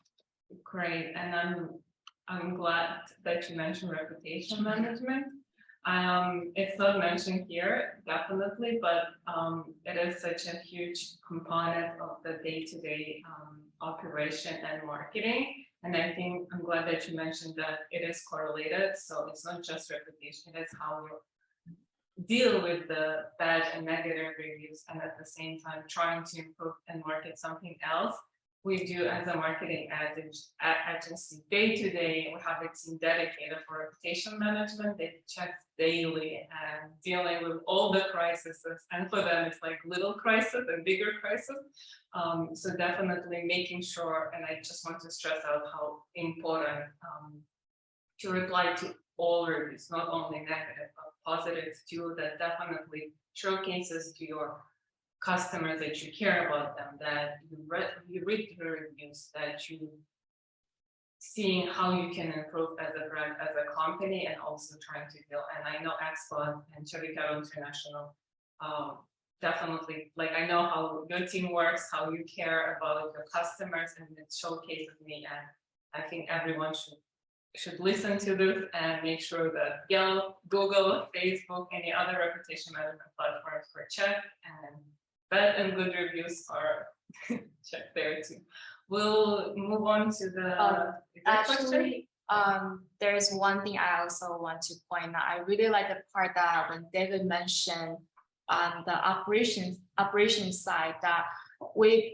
great, and I'm glad that you mentioned reputation management. It's not mentioned here, definitely, but it is such a huge component of the day-to-day operation and marketing. And I think I'm glad that you mentioned that it is correlated. So it's not just reputation, it's how you deal with the bad and negative reviews, and at the same time trying to improve and market something else. We do as a marketing agency day to day. We have a team dedicated for reputation management. They check daily and dealing with all the crises. And for them, it's like little crisis and bigger crisis. So definitely making sure, and I just want to stress out how important to reply to all reviews, not only negative, but positive too, that definitely showcases to your customers that you care about them, that you read the reviews, that you seeing how you can improve as a brand, as a company, and also trying to deal. And I know Expo and Chubby International definitely, like, I know how your team works, how you care about your customers, and it showcases me. And I think everyone should listen to this and make sure that Yelp, Google, Facebook, any other reputation management platforms for check, and bad and good reviews are checked there too. We'll move on to the actually, there's one thing I also want to point out. I really like the part that when David mentioned the operations side, that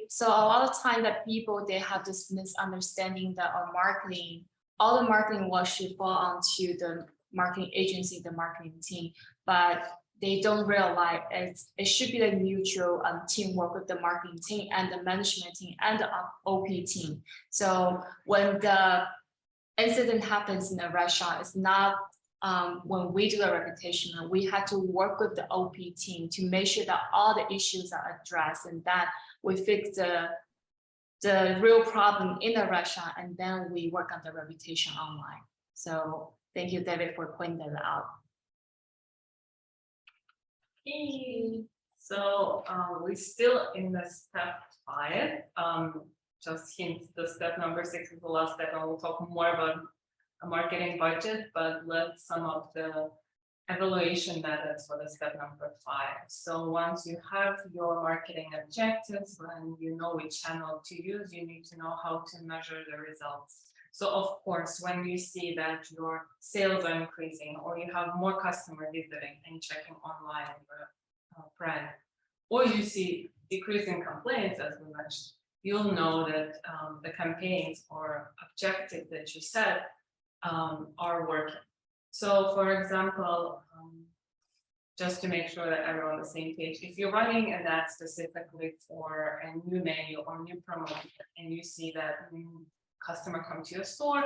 so a lot of time that people, they have this misunderstanding that our marketing, all the marketing work should fall onto the marketing agency, the marketing team, but they don't realize it should be a mutual teamwork with the marketing team and the management team and the OP team. So when the incident happens in a restaurant, it's not when we do a reputation, we have to work with the OP team to make sure that all the issues are addressed and that we fix the real problem in the restaurant, and then we work on the reputation online. So thank you, David, for pointing that out. So we're still in the step 5. Just hint, the step number 6 is the last step, and we'll talk more about a marketing budget, but let's sum up the evaluation methods for the step number 5. So once you have your marketing objectives and you know which channel to use, you need to know how to measure the results. So of course, when you see that your sales are increasing, or you have more customers visiting and checking online your brand, or you see decreasing complaints, as we mentioned, you'll know that the campaigns or objectives that you set are working. So for example, just to make sure that everyone on the same page, if you're running an ad specifically for a new menu or new promotion, and you see that new customer come to your store,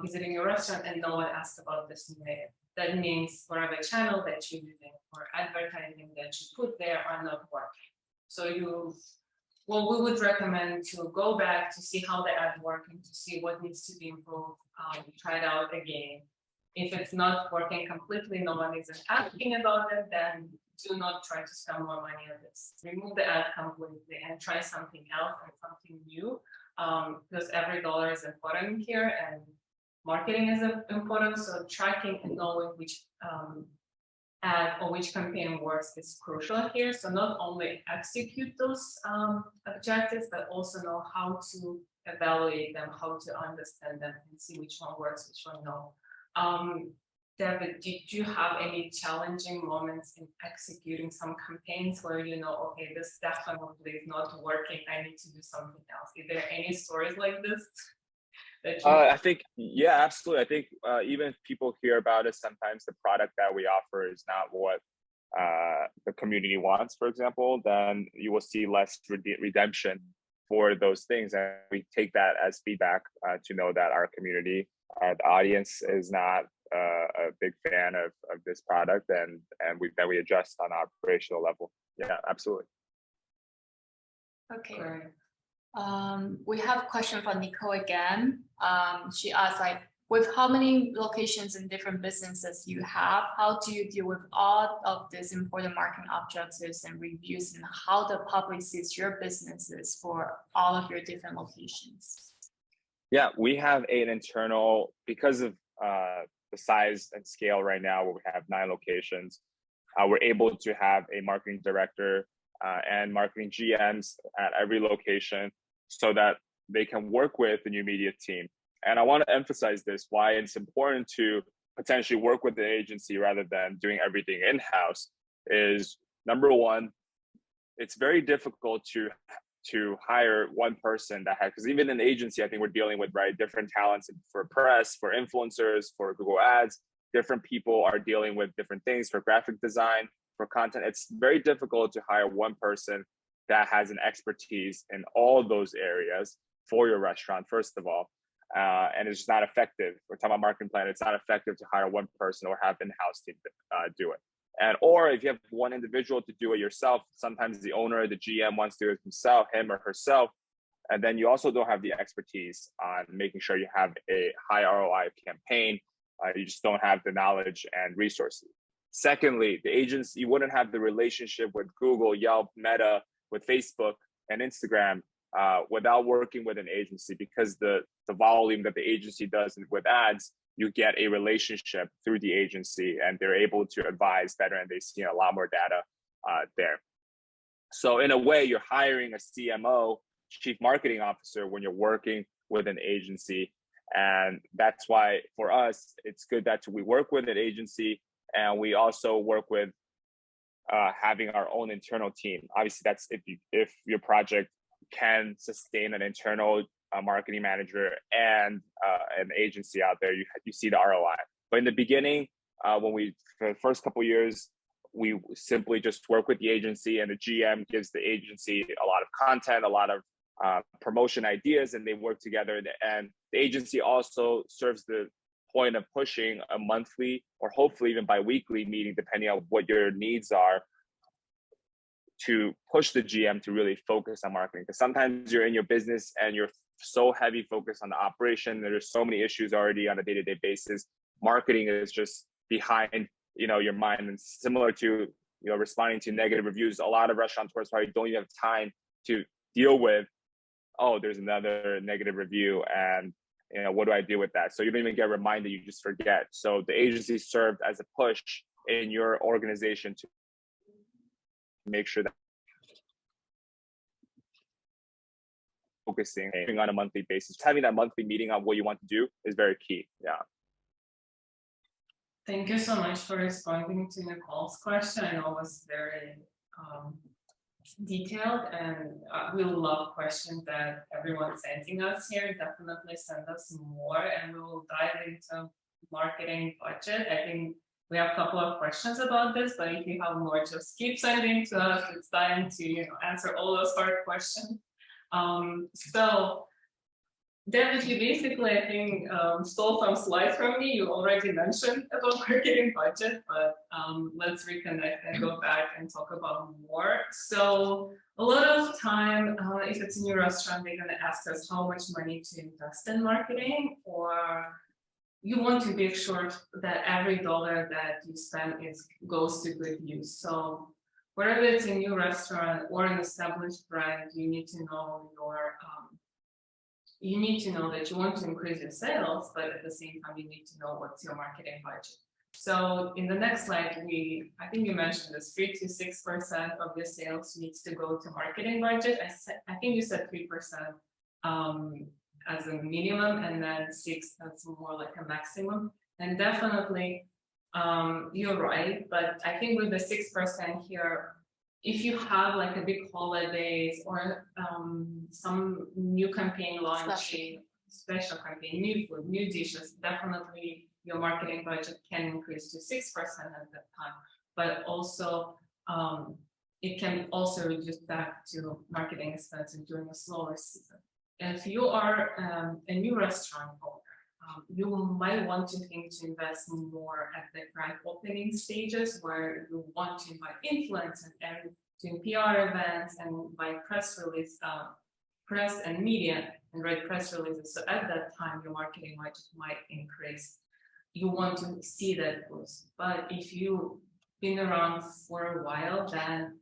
visiting your restaurant, and no one asked about this new menu, that means whatever channel that you're using or advertising that you put there are not working. So well, we would recommend to go back to see how the ad working, to see what needs to be improved, try it out again. If it's not working completely, no one is asking about it, then do not try to spend more money on this. Remove the ad completely and try something else and something new, because every dollar is important here, and marketing is important. So tracking and knowing which ad or which campaign works is crucial here. So not only execute those objectives, but also know how to evaluate them, how to understand them, and see which one works, which one no. David, did you have any challenging moments in executing some campaigns where you know, okay, this definitely is not working, I need to do something else? Is there any stories like this? I think, yeah, absolutely. I think even if people hear about it, sometimes the product that we offer is not what the community wants, for example, then you will see less redemption for those things. And we take that as feedback to know that our community, the audience is not a big fan of this product, and we adjust on an operational level. Yeah, absolutely. Okay. Great. We have a question from Nicole again. She asked, like, with how many locations and different businesses you have, how do you deal with all of these important marketing objectives and reviews, and how the public sees your businesses for all of your different locations? Yeah, we have an internal, because of the size and scale right now, where we have 9 locations, we're able to have a marketing director and marketing GMs at every location so that they can work with the new media team. And I want to emphasize this, why it's important to potentially work with the agency rather than doing everything in-house is, number one, it's very difficult to hire one person that has, because even in the agency, I think we're dealing with, right, different talents for press, for influencers, for Google Ads. Different people are dealing with different things for graphic design, for content. It's very difficult to hire one person that has an expertise in all those areas for your restaurant, first of all. And it's just not effective. We're talking about marketing plan. It's not effective to hire one person or have in-house team do it. And or if you have one individual to do it yourself, sometimes the owner, the GM wants to do it himself, him or herself, and then you also don't have the expertise on making sure you have a high ROI campaign. You just don't have the knowledge and resources. Secondly, the agency, you wouldn't have the relationship with Google, Yelp, Meta, with Facebook and Instagram without working with an agency, because the volume that the agency does with ads, you get a relationship through the agency and they're able to advise better and they see a lot more data there. So in a way, you're hiring a CMO, chief marketing officer, when you're working with an agency. And that's why for us, it's good that we work with an agency, and we also work with having our own internal team. Obviously, that's if your project can sustain an internal marketing manager and an agency out there, you see the ROI. But in the beginning, for the first couple of years, we simply just work with the agency, and the GM gives the agency a lot of content, a lot of promotion ideas, and they work together. And the agency also serves the point of pushing a monthly or hopefully even bi-weekly meeting, depending on what your needs are, to push the GM to really focus on marketing. Because sometimes you're in your business and you're so heavy focused on the operation, there's so many issues already on a day-to-day basis. Marketing is just behind, your mind. And similar to, responding to negative reviews, a lot of restaurateurs probably don't even have time to deal with, oh, there's another negative review, and what do I do with that? So you don't even get reminded, you just forget. So the agency served as a push in your organization to make sure that focusing on a monthly basis, having that monthly meeting on what you want to do is very key. Yeah. Thank you so much for responding to Nicole's question. I know it was very detailed, and we love questions that everyone's sending us here. Definitely send us more, and we will dive into marketing budget. I think we have a couple of questions about this, but if you have more, just keep sending to us. It's time to answer all those hard questions. So David, you basically, I think, stole some slides from me. You already mentioned about marketing budget, but let's reconnect and go back and talk about more. So a lot of time, if it's a new restaurant, they're going to ask us how much money to invest in marketing, or you want to make sure that every dollar that you spend goes to good use. So whether it's a new restaurant or an established brand, you need to know that you want to increase your sales, but at the same time, you need to know what's your marketing budget. So in the next slide, I think you mentioned this 3 to 6% of your sales needs to go to marketing budget. I think you said 3% as a minimum, and then 6% that's more like a maximum. And definitely, you're right, but I think with the 6% here, if you have like a big holidays or some new campaign launching, special campaign, new food, new dishes, definitely your marketing budget can increase to 6% at that time. But also, it can also reduce back to marketing expenses during a slower season. If you are a new restaurant owner, you might want to think to invest more at the grand opening stages, where you want to invite influencers and doing PR events and buying press release, press and media and write press releases. So at that time, your marketing budget might increase. You want to see that boost. But if you've been around for a while, then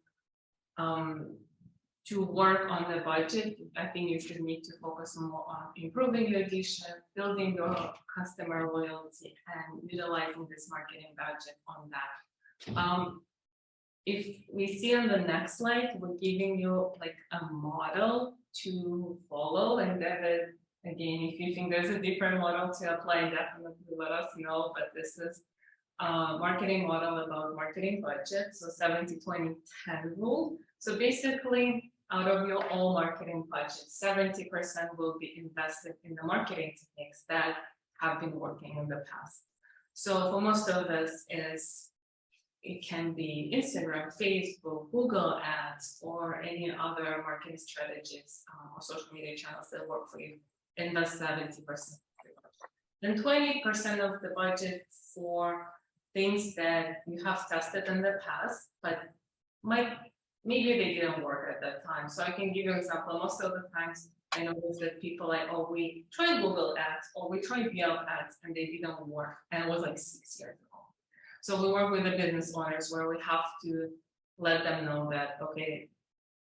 to work on the budget, I think you should need to focus more on improving your edition, building your customer loyalty, and utilizing this marketing budget on that. If we see on the next slide, we're giving you like a model to follow, and then again, if you think there's a different model to apply, definitely let us know. But this is a marketing model about marketing budget, so 70-20-10 rule. So basically, out of your all marketing budget, 70% will be invested in the marketing techniques that have been working in the past. So for most of us, it can be Instagram, Facebook, Google ads, or any other marketing strategies or social media channels that work for you. Invest 70%. Then 20% of the budget for things that you have tested in the past, but maybe they didn't work at that time. So I can give you an example. Most of the times I notice that people like, oh, we tried Google ads or we tried Yelp ads and they didn't work. And it was like 6 years ago. So we work with the business owners where we have to let them know that, okay,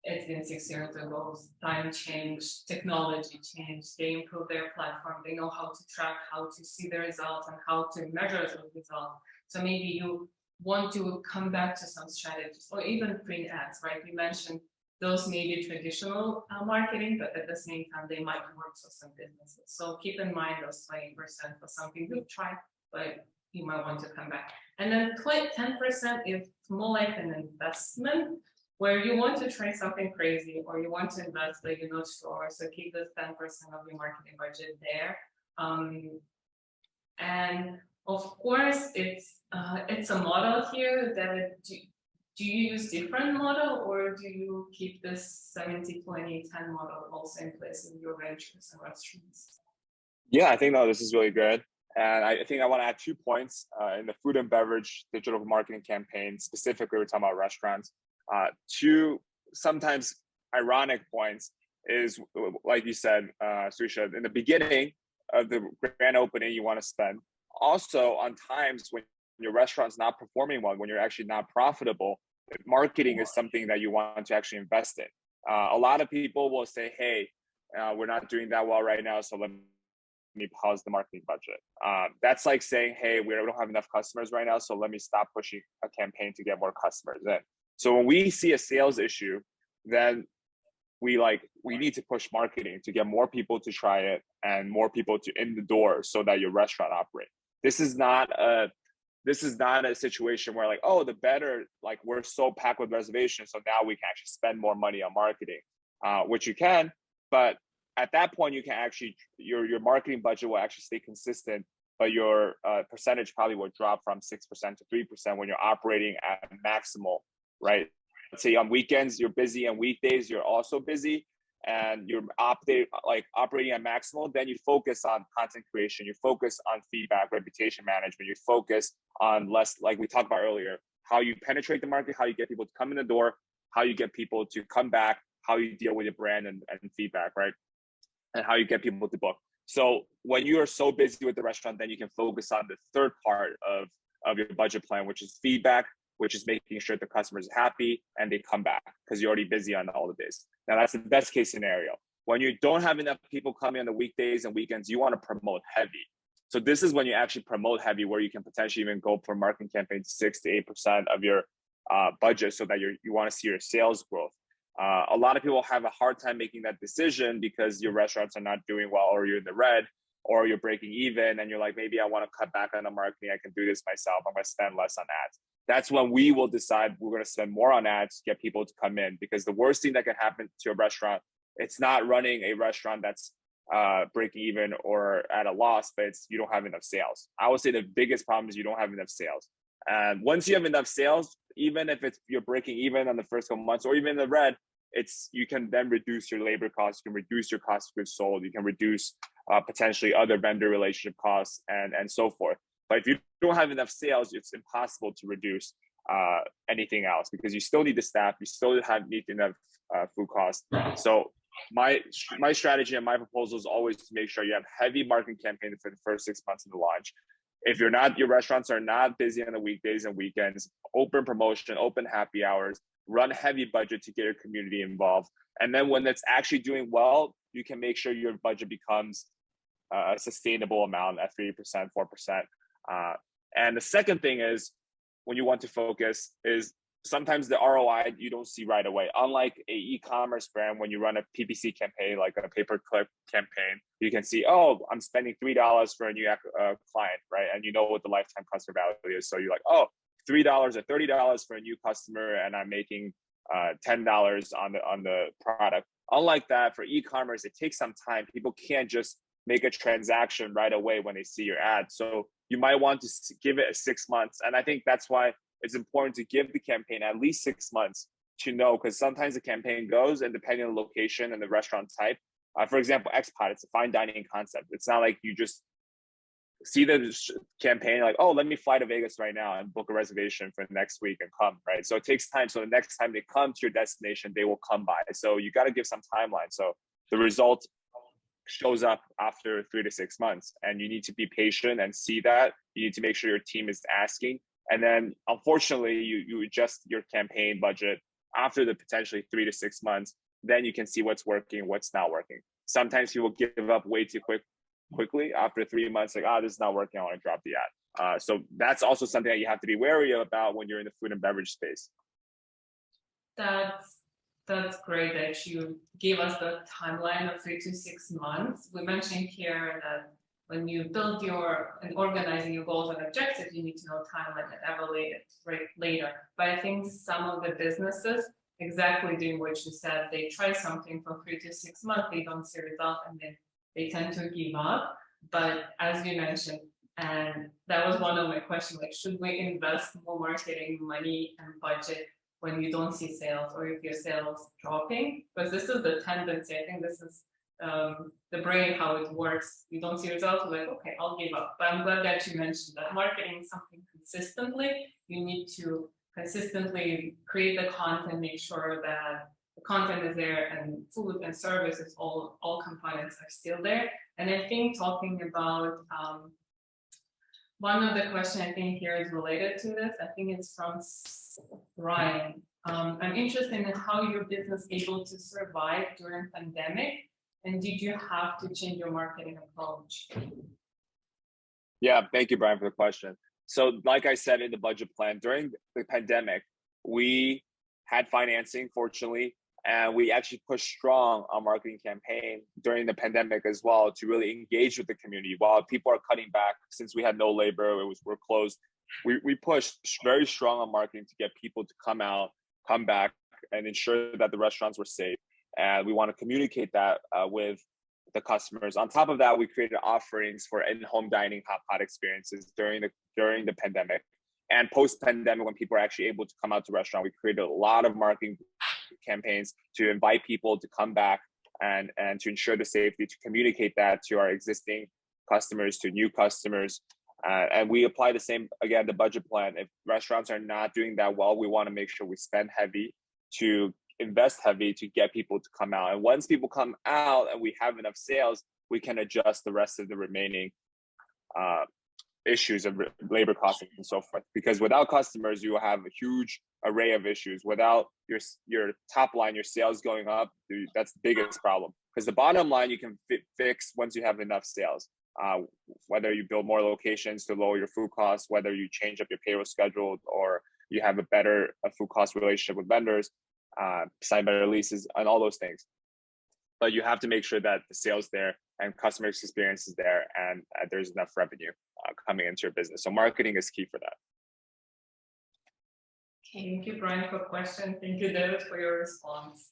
it's been 6 years ago, time changed, technology changed, they improved their platform, they know how to track, how to see the results and how to measure those results. So maybe you want to come back to some strategies or even print ads, right? We mentioned those may be traditional marketing, but at the same time, they might work for some businesses. So keep in mind those 20% for something you've tried, but you might want to come back. And then 10% is more like an investment where you want to try something crazy or you want to invest, like you're not sure. So keep this 10% of your marketing budget there. And of course, it's a model here that do you use different model or do you keep this 70-20-10 model also in place in your ventures and restaurants? Yeah, I think this is really good. And I think I want to add 2 points in the food and beverage digital marketing campaign. Specifically, we're talking about restaurants. 2 sometimes ironic points is, like you said, Susha, in the beginning of the grand opening, you want to spend. Also, on times when your restaurant's not performing well, when you're actually not profitable, marketing is something that you want to actually invest in. A lot of people will say, hey, we're not doing that well right now, so let me pause the marketing budget. That's like saying, hey, we don't have enough customers right now, so let me stop pushing a campaign to get more customers in. So when we see a sales issue, then we need to push marketing to get more people to try it and more people to in the door so that your restaurant operates. This is not a situation where like, oh, the better, like we're so packed with reservations, so now we can actually spend more money on marketing, which you can, but at that point you can actually, your marketing budget will actually stay consistent, but your percentage probably will drop from 6% to 3% when you're operating at maximal, right? Let's say on weekends you're busy and weekdays you're also busy and you're operating at maximal, then you focus on content creation, you focus on feedback, reputation management, you focus on less, like we talked about earlier, how you penetrate the market, how you get people to come in the door, how you get people to come back, how you deal with your brand and feedback, right? And how you get people to book. So when you are so busy with the restaurant, then you can focus on the third part of your budget plan, which is feedback, which is making sure the customers are happy and they come back because you're already busy on all the days. Now that's the best case scenario. When you don't have enough people coming on the weekdays and weekends, you want to promote heavy. So this is when you actually promote heavy, where you can potentially even go for marketing campaigns 6 to 8% of your budget, so that you want to see your sales growth. A lot of people have a hard time making that decision because your restaurants are not doing well, or you're in the red, or you're breaking even, and you're like, maybe I want to cut back on the marketing. I can do this myself. I'm going to spend less on ads. That's when we will decide we're going to spend more on ads to get people to come in, because the worst thing that can happen to a restaurant, it's not running a restaurant that's breaking even or at a loss, but it's you don't have enough sales. I would say the biggest problem is you don't have enough sales. And once you have enough sales, even if you're breaking even on the first couple months or even in the red, you can then reduce your labor costs, you can reduce your cost of goods sold, you can reduce potentially other vendor relationship costs and so forth. But if you don't have enough sales, it's impossible to reduce anything else, because you still need the staff, you still need enough food costs. So my strategy and my proposal is always to make sure you have heavy marketing campaign for the first 6 months of the launch. If your restaurants are not busy on the weekdays and weekends, open promotion, open happy hours, run heavy budget to get your community involved. And then when it's actually doing well, you can make sure your budget becomes a sustainable amount at 3%, 4%. And the second thing is, when you want to focus, is sometimes the ROI you don't see right away. Unlike a e-commerce brand, when you run a PPC campaign, like a pay-per-click campaign, you can see, oh, I'm spending $3 for a new client, right? And you know what the lifetime customer value is. So you're like, oh, $3 or $30 for a new customer, and I'm making $10 on the product. Unlike that, for e-commerce, it takes some time. People can't just make a transaction right away when they see your ad. So you might want to give it 6 months. And I think that's why it's important to give the campaign at least 6 months to know, because sometimes the campaign goes, and depending on the location and the restaurant type, for example, Xpot, it's a fine dining concept. It's not like you just see the campaign like, oh, let me fly to Vegas right now and book a reservation for next week and come, right? So it takes time. So the next time they come to your destination, they will come by. So you got to give some timeline. So the result shows up after 3 to 6 months, and you need to be patient and see that. You need to make sure your team is asking. And then unfortunately, you adjust your campaign budget after the potentially 3 to 6 months. Then you can see what's working, what's not working. Sometimes people give up way too quickly after 3 months, like, this is not working, I want to drop the ad. So that's also something that you have to be wary about when you're in the food and beverage space. That's great that you gave us the timeline of 3 to 6 months. We mentioned here that when you build and organizing your goals and objectives, you need to know timeline and evaluate it right later. But I think some of the businesses, exactly doing what you said, they try something for 3 to 6 months, they don't see results, and then they tend to give up. But as you mentioned, and that was one of my questions, like, should we invest more marketing money and budget when you don't see sales, or if your sales dropping? Because this is the tendency. I think this is the brain, how it works. You don't see results, you're like, okay, I'll give up. But I'm glad that you mentioned that marketing is something consistently. You need to consistently create the content, make sure that the content is there, and food and services, all components are still there. And I think talking about one of the questions I think here is related to this. I think it's from Ryan. I'm interested in how your business able to survive during pandemic, and did you have to change your marketing approach? Yeah, thank you, Brian, for the question. So like I said in the budget plan, during the pandemic, we had financing, fortunately, and we actually pushed strong on marketing campaign during the pandemic as well to really engage with the community. While people are cutting back, since we had no labor, we're closed, we pushed very strong on marketing to get people to come out, come back, and ensure that the restaurants were safe. And we want to communicate that with the customers. On top of that, we created offerings for in-home dining hot pot experiences during the pandemic. And post-pandemic, when people are actually able to come out to restaurant, we created a lot of marketing campaigns to invite people to come back and to ensure the safety, to communicate that to our existing customers, to new customers. And we apply the same, again, the budget plan. If restaurants are not doing that well, we want to make sure we spend heavy, to invest heavy to get people to come out. And once people come out and we have enough sales, we can adjust the rest of the remaining issues of labor costs and so forth. Because without customers, you will have a huge array of issues. Without your top line, your sales going up, that's the biggest problem. Because the bottom line you can fix once you have enough sales. Whether you build more locations to lower your food costs, whether you change up your payroll schedule, or you have a better food cost relationship with vendors, sign better leases, and all those things. But you have to make sure that the sales there and customer experience is there, and there's enough revenue coming into your business. So marketing is key for that. Okay, thank you, Brian, for the question. Thank you, David, for your response.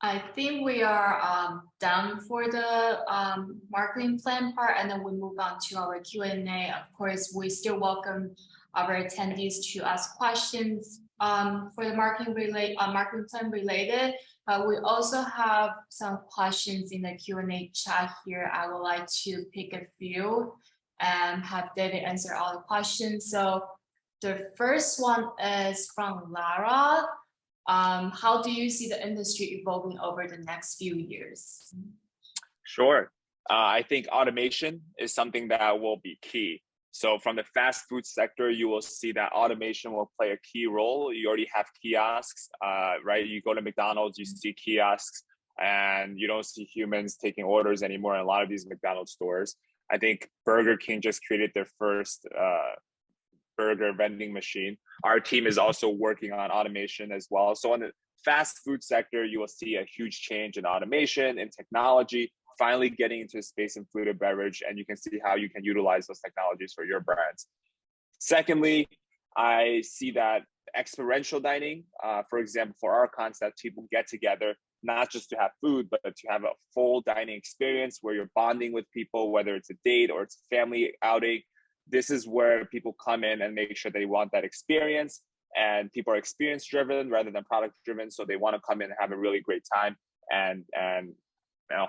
I think we are done for the marketing plan part, and then we move on to our Q&A. Of course, we still welcome our attendees to ask questions for the marketing plan related. We also have some questions in the Q&A chat here. I would like to pick a few and have David answer all the questions. So The first one is from Lara. How do you see the industry evolving over the next few years? Sure. I think automation is something that will be key. So from the fast food sector, you will see that automation will play a key role. You already have kiosks, right? You go to McDonald's, you see kiosks, and you don't see humans taking orders anymore in a lot of these McDonald's stores. I think Burger King just created their first burger vending machine. Our team is also working on automation as well. So in the fast food sector, you will see a huge change in automation and technology, finally getting into the space in food and beverage, and you can see how you can utilize those technologies for your brands. Secondly, I see that experiential dining, for example, for our concept, people get together not just to have food, but to have a full dining experience where you're bonding with people, whether it's a date or it's a family outing. This is where people come in and make sure they want that experience, and people are experience driven rather than product driven. So they want to come in and have a really great time and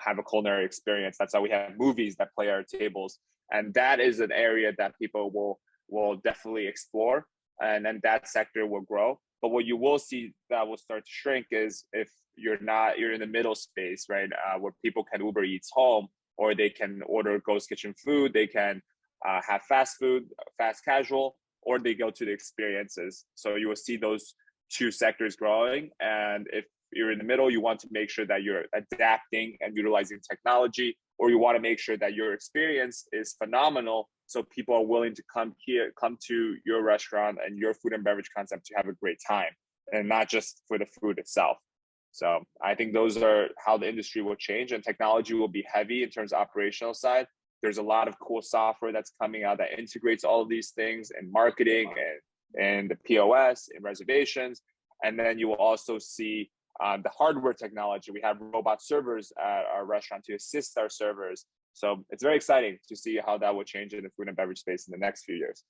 have a culinary experience. That's how we have movies that play our tables. And that is an area that people will definitely explore, and then that sector will grow. But what you will see that will start to shrink is if you're in the middle space, right? Where people can Uber Eats home, or they can order ghost kitchen food, they can have fast food, fast casual, or they go to the experiences. So you will see those two sectors growing. And if you're in the middle, you want to make sure that you're adapting and utilizing technology, or you want to make sure that your experience is phenomenal, so people are willing to come to your restaurant and your food and beverage concept to have a great time, and not just for the food itself. So I think those are how the industry will change, and technology will be heavy in terms of operational side. There's a lot of cool software that's coming out that integrates all of these things in marketing and the POS and reservations. And then you will also see the hardware technology. We have robot servers at our restaurant to assist our servers. So it's very exciting to see how that will change in the food and beverage space in the next few years.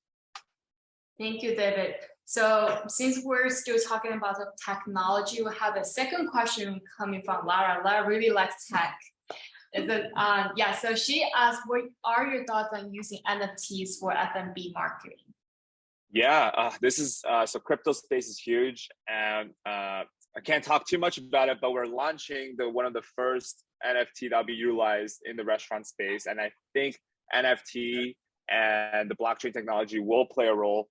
Thank you, David. So since we're still talking about the technology, we have a second question coming from Lara. Lara really likes tech. So she asked, what are your thoughts on using NFTs for F&B marketing? Yeah, this is so crypto space is huge, and I can't talk too much about it, but we're launching one of the first NFT that'll be utilized in the restaurant space, and I think NFT and the blockchain technology will play a role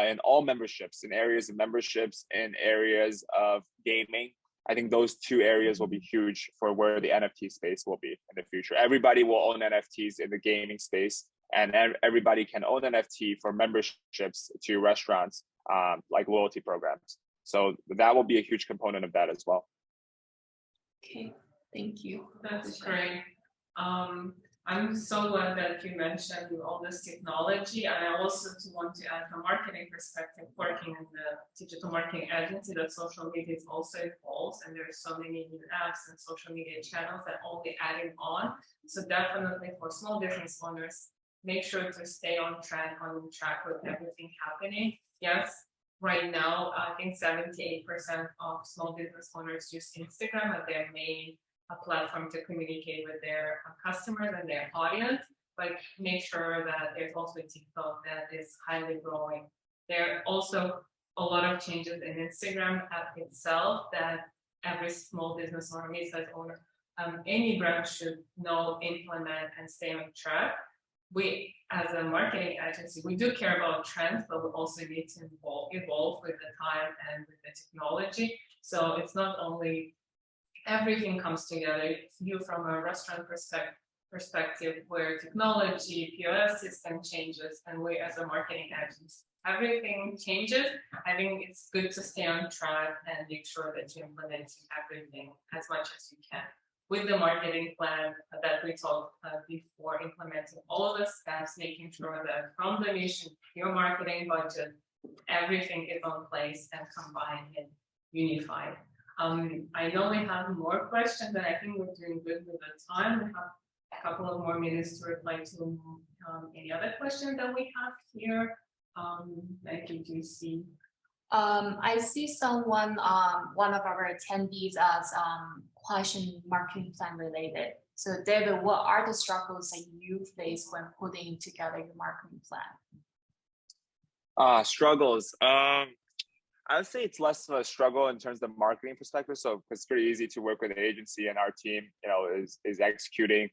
in all memberships, in areas of memberships, in areas of gaming. I think those two areas will be huge for where the NFT space will be in the future. Everybody will own NFTs in the gaming space, and everybody can own NFT for memberships to restaurants, like loyalty programs. So that will be a huge component of that as well. Okay, thank you. That's great. I'm so glad that you mentioned all this technology, and I also want to add from a marketing perspective, working in the digital marketing agency, that social media is also involved, and there's so many new apps and social media channels that only adding on. So definitely for small business owners, make sure to stay on track with everything happening. Yes, right now, I think 78% of small business owners use Instagram as their main platform to communicate with their customers and their audience, but make sure that there's also TikTok that is highly growing. There are also a lot of changes in Instagram app itself that every small business owner, mid-sized owner, any brand should know, implement, and stay on track. We, as a marketing agency, we do care about trends, but we also need to evolve with the time and with the technology. So it's not only everything comes together. It's you from a restaurant perspective where technology, POS system changes, and we as a marketing agency, everything changes. I think it's good to stay on track and make sure that you implement everything as much as you can. With the marketing plan that we talked before, implementing all of the steps, making sure that from the mission, your marketing budget, everything is on place and combined and unified. I know we have more questions, and I think we're doing good with the time. We have a couple of more minutes to reply to any other questions that we have here. Maggie, do you see? I see someone, one of our attendees as question marketing plan related. So David, what are the struggles that you face when putting together your marketing plan? Struggles. I would say it's less of a struggle in terms of the marketing perspective. So it's pretty easy to work with an agency, and our team, is executing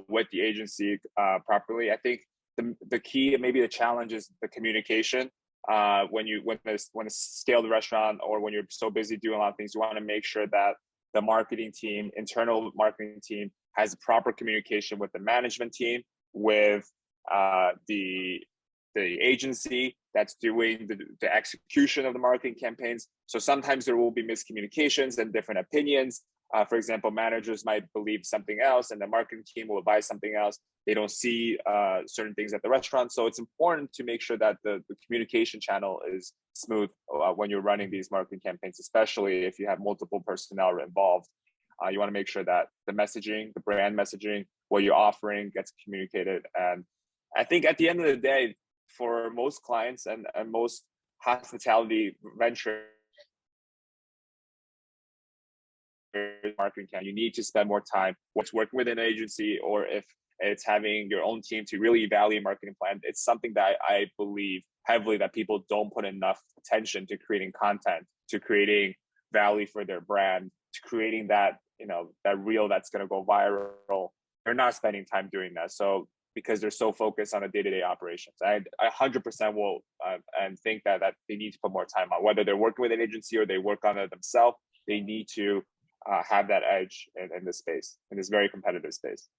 with the agency properly. I think the key and maybe the challenge is the communication. When to scale the restaurant, or when you're so busy doing a lot of things, you want to make sure that the marketing team, internal marketing team, has proper communication with the management team, with the agency that's doing the execution of the marketing campaigns. So sometimes there will be miscommunications and different opinions. For example, managers might believe something else and the marketing team will advise something else. They don't see certain things at the restaurant. So it's important to make sure that the communication channel is smooth when you're running these marketing campaigns, especially if you have multiple personnel involved. You want to make sure that the messaging, the brand messaging, what you're offering gets communicated. And I think at the end of the day, for most clients and most hospitality venture marketing you need to spend more time what's working with an agency, or if it's having your own team to really evaluate marketing plan. It's something that I believe heavily that people don't put enough attention to creating content, to creating value for their brand, to creating that, that reel that's going to go viral. They're not spending time doing that. So because they're so focused on the day-to-day operations, I 100% will and think that they need to put more time on, whether they're working with an agency or they work on it themselves. They need to have that edge in this space, in this very competitive space.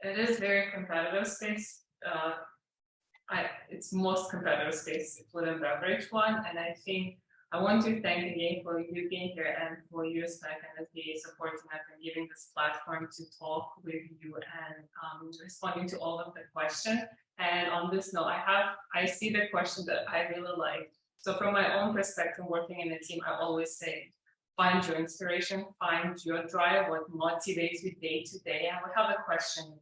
It is very competitive space. It's most competitive space, food and beverage one, and I think I want to thank again for you being here and for USPAACC and SBA supporting us and giving this platform to talk with you and responding to all of the questions. And on this note, I see the question that I really like. So from my own perspective, working in a team, I always say, find your inspiration, find your drive, what motivates you day to day. And I have a question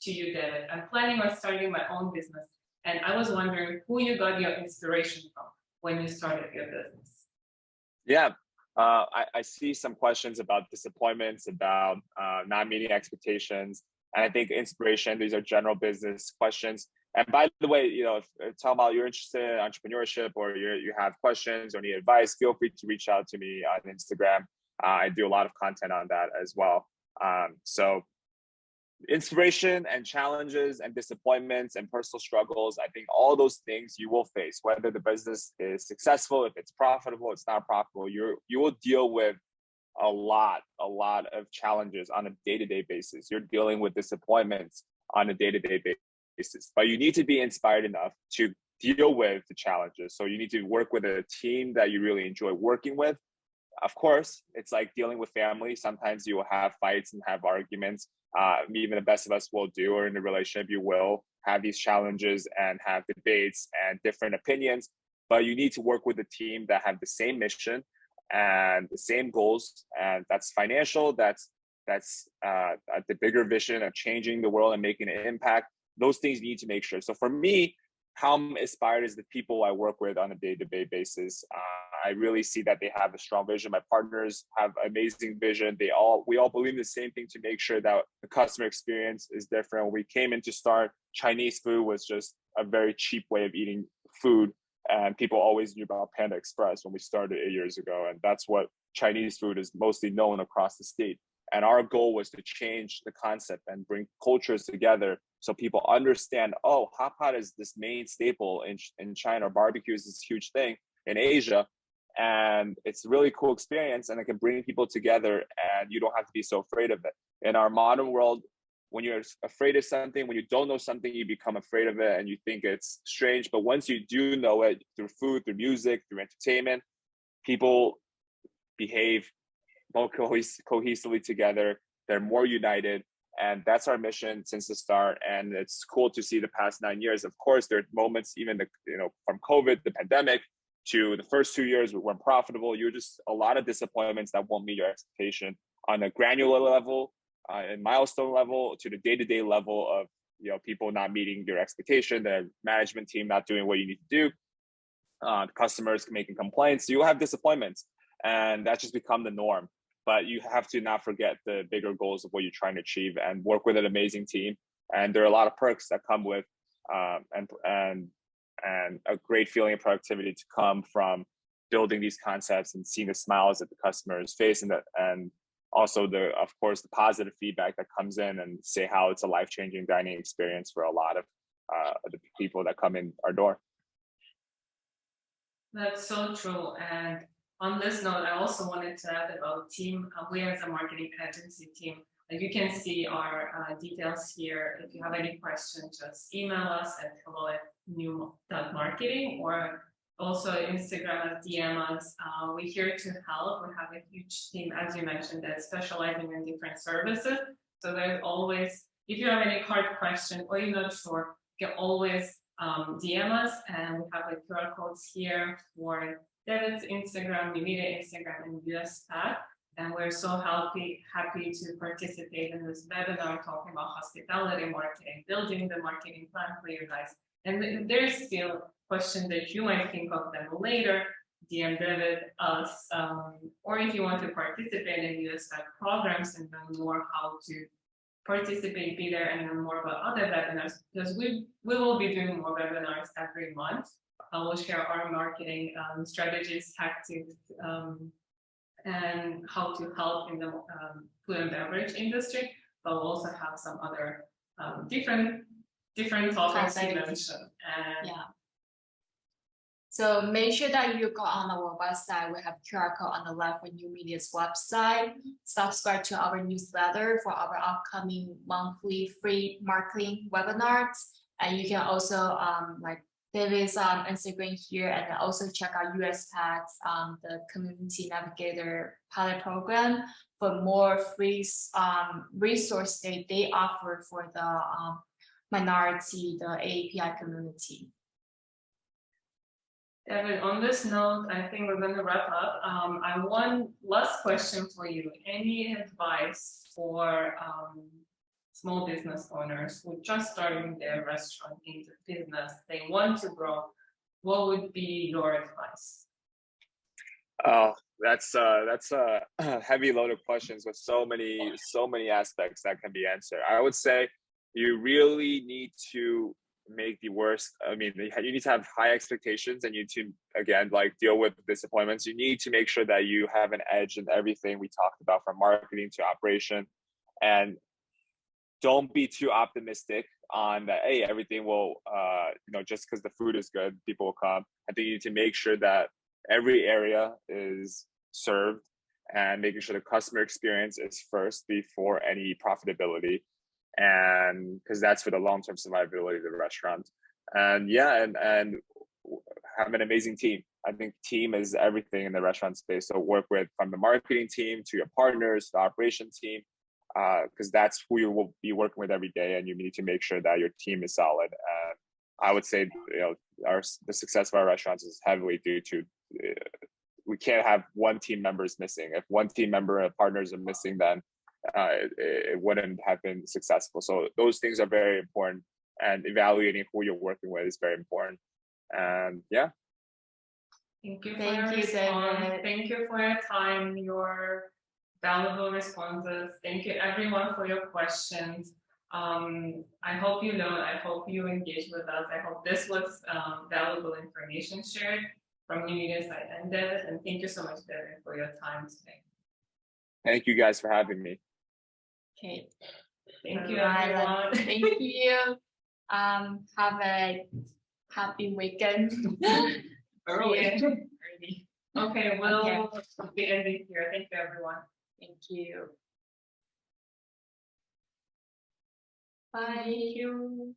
to you, David. I'm planning on starting my own business, and I was wondering who you got your inspiration from when you started your business. Yeah, I see some questions about disappointments, about not meeting expectations. And I think inspiration, these are general business questions. And by the way, if talking about you're interested in entrepreneurship, or you have questions or need advice, feel free to reach out to me on Instagram. I do a lot of content on that as well. So inspiration and challenges and disappointments and personal struggles, I think all those things you will face, whether the business is successful, if it's profitable, it's not profitable, you will deal with a lot of challenges on a day-to-day basis. You're dealing with disappointments on a day-to-day basis, but you need to be inspired enough to deal with the challenges. So you need to work with a team that you really enjoy working with. Of course, it's like dealing with family. Sometimes you will have fights and have arguments. Even the best of us will do, or in a relationship, you will have these challenges and have debates and different opinions. But you need to work with a team that have the same mission and the same goals, and that's financial. That's the bigger vision of changing the world and making an impact. Those things you need to make sure. So for me, how I'm inspired is the people I work with on a day-to-day basis. I really see that they have a strong vision. My partners have amazing vision. We all believe the same thing, to make sure that the customer experience is different. When we came in to start, Chinese food was just a very cheap way of eating food. And people always knew about Panda Express when we started 8 years ago. And that's what Chinese food is mostly known across the state. And our goal was to change the concept and bring cultures together so people understand, oh, hot pot is this main staple in China. Barbecue is this huge thing in Asia. And it's a really cool experience, and it can bring people together, and you don't have to be so afraid of it. In our modern world, when you're afraid of something, when you don't know something, you become afraid of it and you think it's strange. But once you do know it, through food, through music, through entertainment, people behave more cohesively together. They're more united. And that's our mission since the start. And it's cool to see the past 9 years. Of course, there are moments, even from COVID, the pandemic, to the first 2 years we weren't profitable. You're just a lot of disappointments that won't meet your expectation on a granular level, and milestone level, to the day-to-day level of people not meeting your expectation, the management team not doing what you need to do, customers making complaints. You will have disappointments, and that's just become the norm. But you have to not forget the bigger goals of what you're trying to achieve, and work with an amazing team. And there are a lot of perks that come with and a great feeling of productivity to come from building these concepts and seeing the smiles at the customer's face, and also of course the positive feedback that comes in, and say how it's a life-changing dining experience for a lot of the people that come in our door. That's so true. And on this note, I also wanted to add about team. We as a marketing agency team, you can see our details here. If you have any questions, just email us at hello@new.marketing, or also Instagram at DM us. We're here to help. We have a huge team, as you mentioned, that's specializing in different services. So there's always, if you have any hard question or you're not sure, you can always DM us, and we have like QR codes here for David's Instagram, New Media Instagram, and USPAACC. And we're so happy to participate in this webinar talking about hospitality marketing, building the marketing plan for you guys. And if there's still questions that you might think of them later, DM David, us, or if you want to participate in USPAACC programs and learn more how to participate, be there, and learn more about other webinars, because we will be doing more webinars every month. We'll share our marketing strategies, tactics, and how to help in the food and beverage industry, but we'll also have some other different topics you mentioned. And yeah. So make sure that you go on our website. We have QR code on the left for New Media's website. Subscribe to our newsletter for our upcoming monthly free marketing webinars. And you can also like David's Instagram here, and also check out USPAACC's the Community Navigator pilot program for more free resource they offer for the minority, the AAPI community. David, on this note, I think we're going to wrap up. I have one last question for you. Any advice for small business owners who just starting their restaurant into business, they want to grow? What would be your advice? Oh, that's a heavy load of questions with so many aspects that can be answered. I would say you really need to make the worst. I mean, you need to have high expectations, and you need to, again, like, deal with disappointments. You need to make sure that you have an edge in everything we talked about, from marketing to operation, and don't be too optimistic on that, hey, everything will, just because the food is good, people will come. I think you need to make sure that every area is served, and making sure the customer experience is first before any profitability. And because that's for the long-term survivability of the restaurant. And yeah, and have an amazing team. I think team is everything in the restaurant space. So work with, from the marketing team to your partners, the operation team, because that's who you will be working with every day, and you need to make sure that your team is solid. And I would say, the success of our restaurants is heavily due to, we can't have one team member is missing. If one team member and partners are missing, then it wouldn't have been successful. So those things are very important, and evaluating who you're working with is very important. And yeah. Thank you for your response. Thank you for your time, your valuable responses. Thank you everyone for your questions. I hope you learned. I hope you engaged with us. I hope this was valuable information shared from New Media side and David. And thank you so much, David, for your time today. Thank you guys for having me. Okay. Thank you, everyone. Thank you. Have a happy weekend. Early. Okay, we'll be ending here. Thank you, everyone. Thank you. Bye. Thank you.